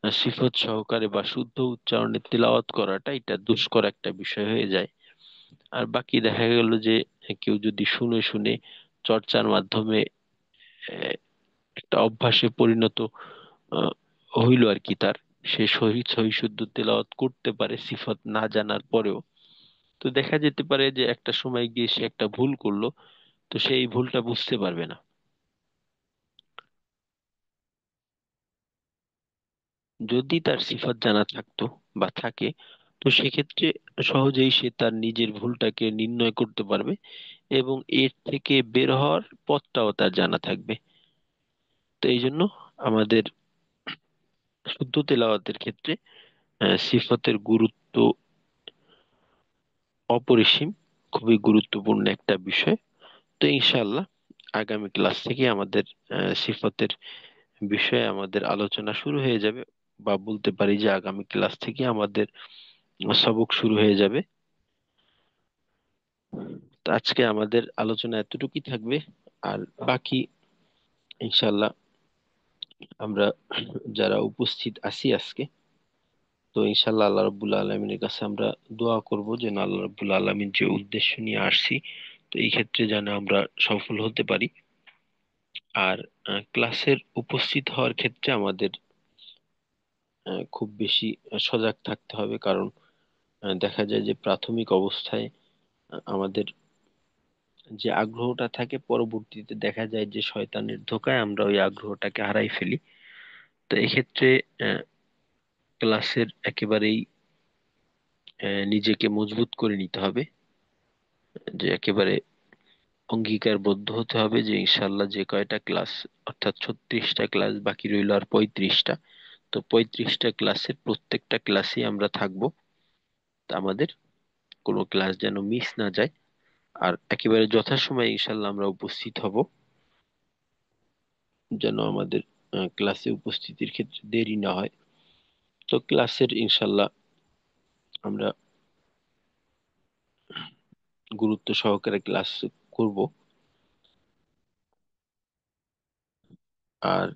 সিফত সহকারে বা শুদ্ধ উচ্চারণে তেলাওয়াত করাটা এটা দুষ্কর একটা বিষয় হয়ে যায়। আর বাকি দেখা গেল যে কেউ যদি শুনে শুনে চর্চার মাধ্যমে আহ, একটা অভ্যাসে পরিণত আহ, হইল আর কি, তার সে সহি সহি শুদ্ধ তেলাওয়াত করতে পারে সিফত না জানার পরেও, তো দেখা যেতে পারে যে একটা সময় গিয়ে সে একটা ভুল করলো, তো সে এই ভুলটা বুঝতে পারবে না। যদি তার সিফাত জানা থাকতো বা থাকে, তো সেক্ষেত্রে সহজেই সে তার নিজের ভুলটাকে নির্ণয় করতে পারবে, এবং এর থেকে বের হওয়ার পথটাও তার জানা থাকবে। তো এই জন্য আমাদের শুদ্ধ তেলাওয়াতের ক্ষেত্রে সিফাতের গুরুত্ব অপরিসীম, খুবই গুরুত্বপূর্ণ একটা বিষয়। তো ইনশাআল্লাহ আগামী ক্লাস থেকে আমাদের সিফাতের বিষয়ে আমাদের আলোচনা শুরু হয়ে যাবে, বা বলতে পারি যে আগামী ক্লাস থেকে আমাদের সবক শুরু হয়ে যাবে। তো আজকে আমাদের আলোচনা এতটুকুই থাকবে। আর বাকি ইনশাআল্লাহ আমরা যারা উপস্থিত আছি আজকে, তো ইনশাআল্লাহ আল্লাহ রাব্বুল আলামিনের কাছে আমরা দোয়া করব যেন আল্লাহ রাব্বুল আলামিন যে উদ্দেশ্য নিয়ে আসছি, তো এই ক্ষেত্রে যেন আমরা সফল হতে পারি। আর ক্লাসের উপস্থিত হওয়ার ক্ষেত্রে আমাদের খুব বেশি সজাগ থাকতে হবে, কারণ দেখা যায় যে প্রাথমিক অবস্থায় আমাদের যে আগ্রহটা থাকে, পরবর্তীতে দেখা যায় যে শয়তানের ধোঁকায় আমরা ওই আগ্রহটাকে হারাই ফেলি। তো এক্ষেত্রে আহ, ক্লাসের একেবারেই নিজেকে মজবুত করে নিতে হবে, যে একেবারে অঙ্গীকারবদ্ধ হতে হবে যে ইনশাল্লাহ যে কয়টা ক্লাস, অর্থাৎ 36টা ক্লাস বাকি রইল আর 35টা, তো 35টা ক্লাসের প্রত্যেকটা ক্লাসে আমরা থাকবো। তা আমাদের কোনো ক্লাস যেন মিস না যায়, আর একেবারে যথাসময়ে ইনশাল্লাহ আমরা উপস্থিত হব, যেন আমাদের ক্লাসে উপস্থিতির ক্ষেত্রে দেরি না হয়। তো ক্লাসের ইনশাল্লাহ আমরা গুরুত্ব সহকারে ক্লাস করব। আর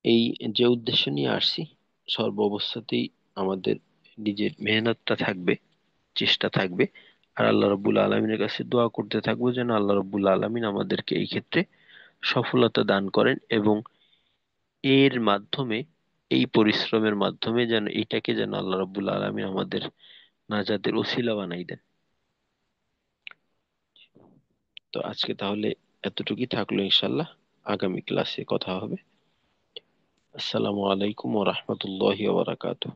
এই যে উদ্দেশ্য নিয়ে আসছি, সর্ব অবস্থাতেই আমাদের নিজের মেহনতটা থাকবে, চেষ্টা থাকবে। আর আল্লাহ রাব্বুল আলমিনের কাছে দোয়া করতে থাকবো যেন আল্লাহ রাব্বুল আলমিন আমাদেরকে এই ক্ষেত্রে সফলতা দান করেন, এবং এর মাধ্যমে, এই পরিশ্রমের মাধ্যমে যেন এটাকে যেন আল্লাহ রাব্বুল আলমিন আমাদের নাজাতের ওসিলা বানাই দেন। তো আজকে তাহলে এতটুকুই থাকলো, ইনশাল্লাহ আগামী ক্লাসে কথা হবে। আসসালামু আলাইকুম ওয়া রাহমাতুল্লাহি ওয়া বারাকাতুহু।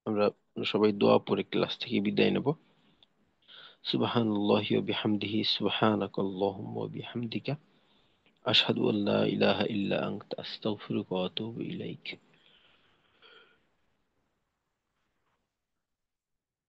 আমরা সবাই দোয়া পড়ে ক্লাস থেকে বিদায় নেব। সুবহানাল্লাহি ওয়া বিহামদিহি, সুবহানাকাল্লাহুম্মা ওয়া বিহামদিকা, আশহাদু আল্লা ইলাহা ইল্লা আনতা, আস্তাগফিরুকা ওয়া আতুবু ইলাইক।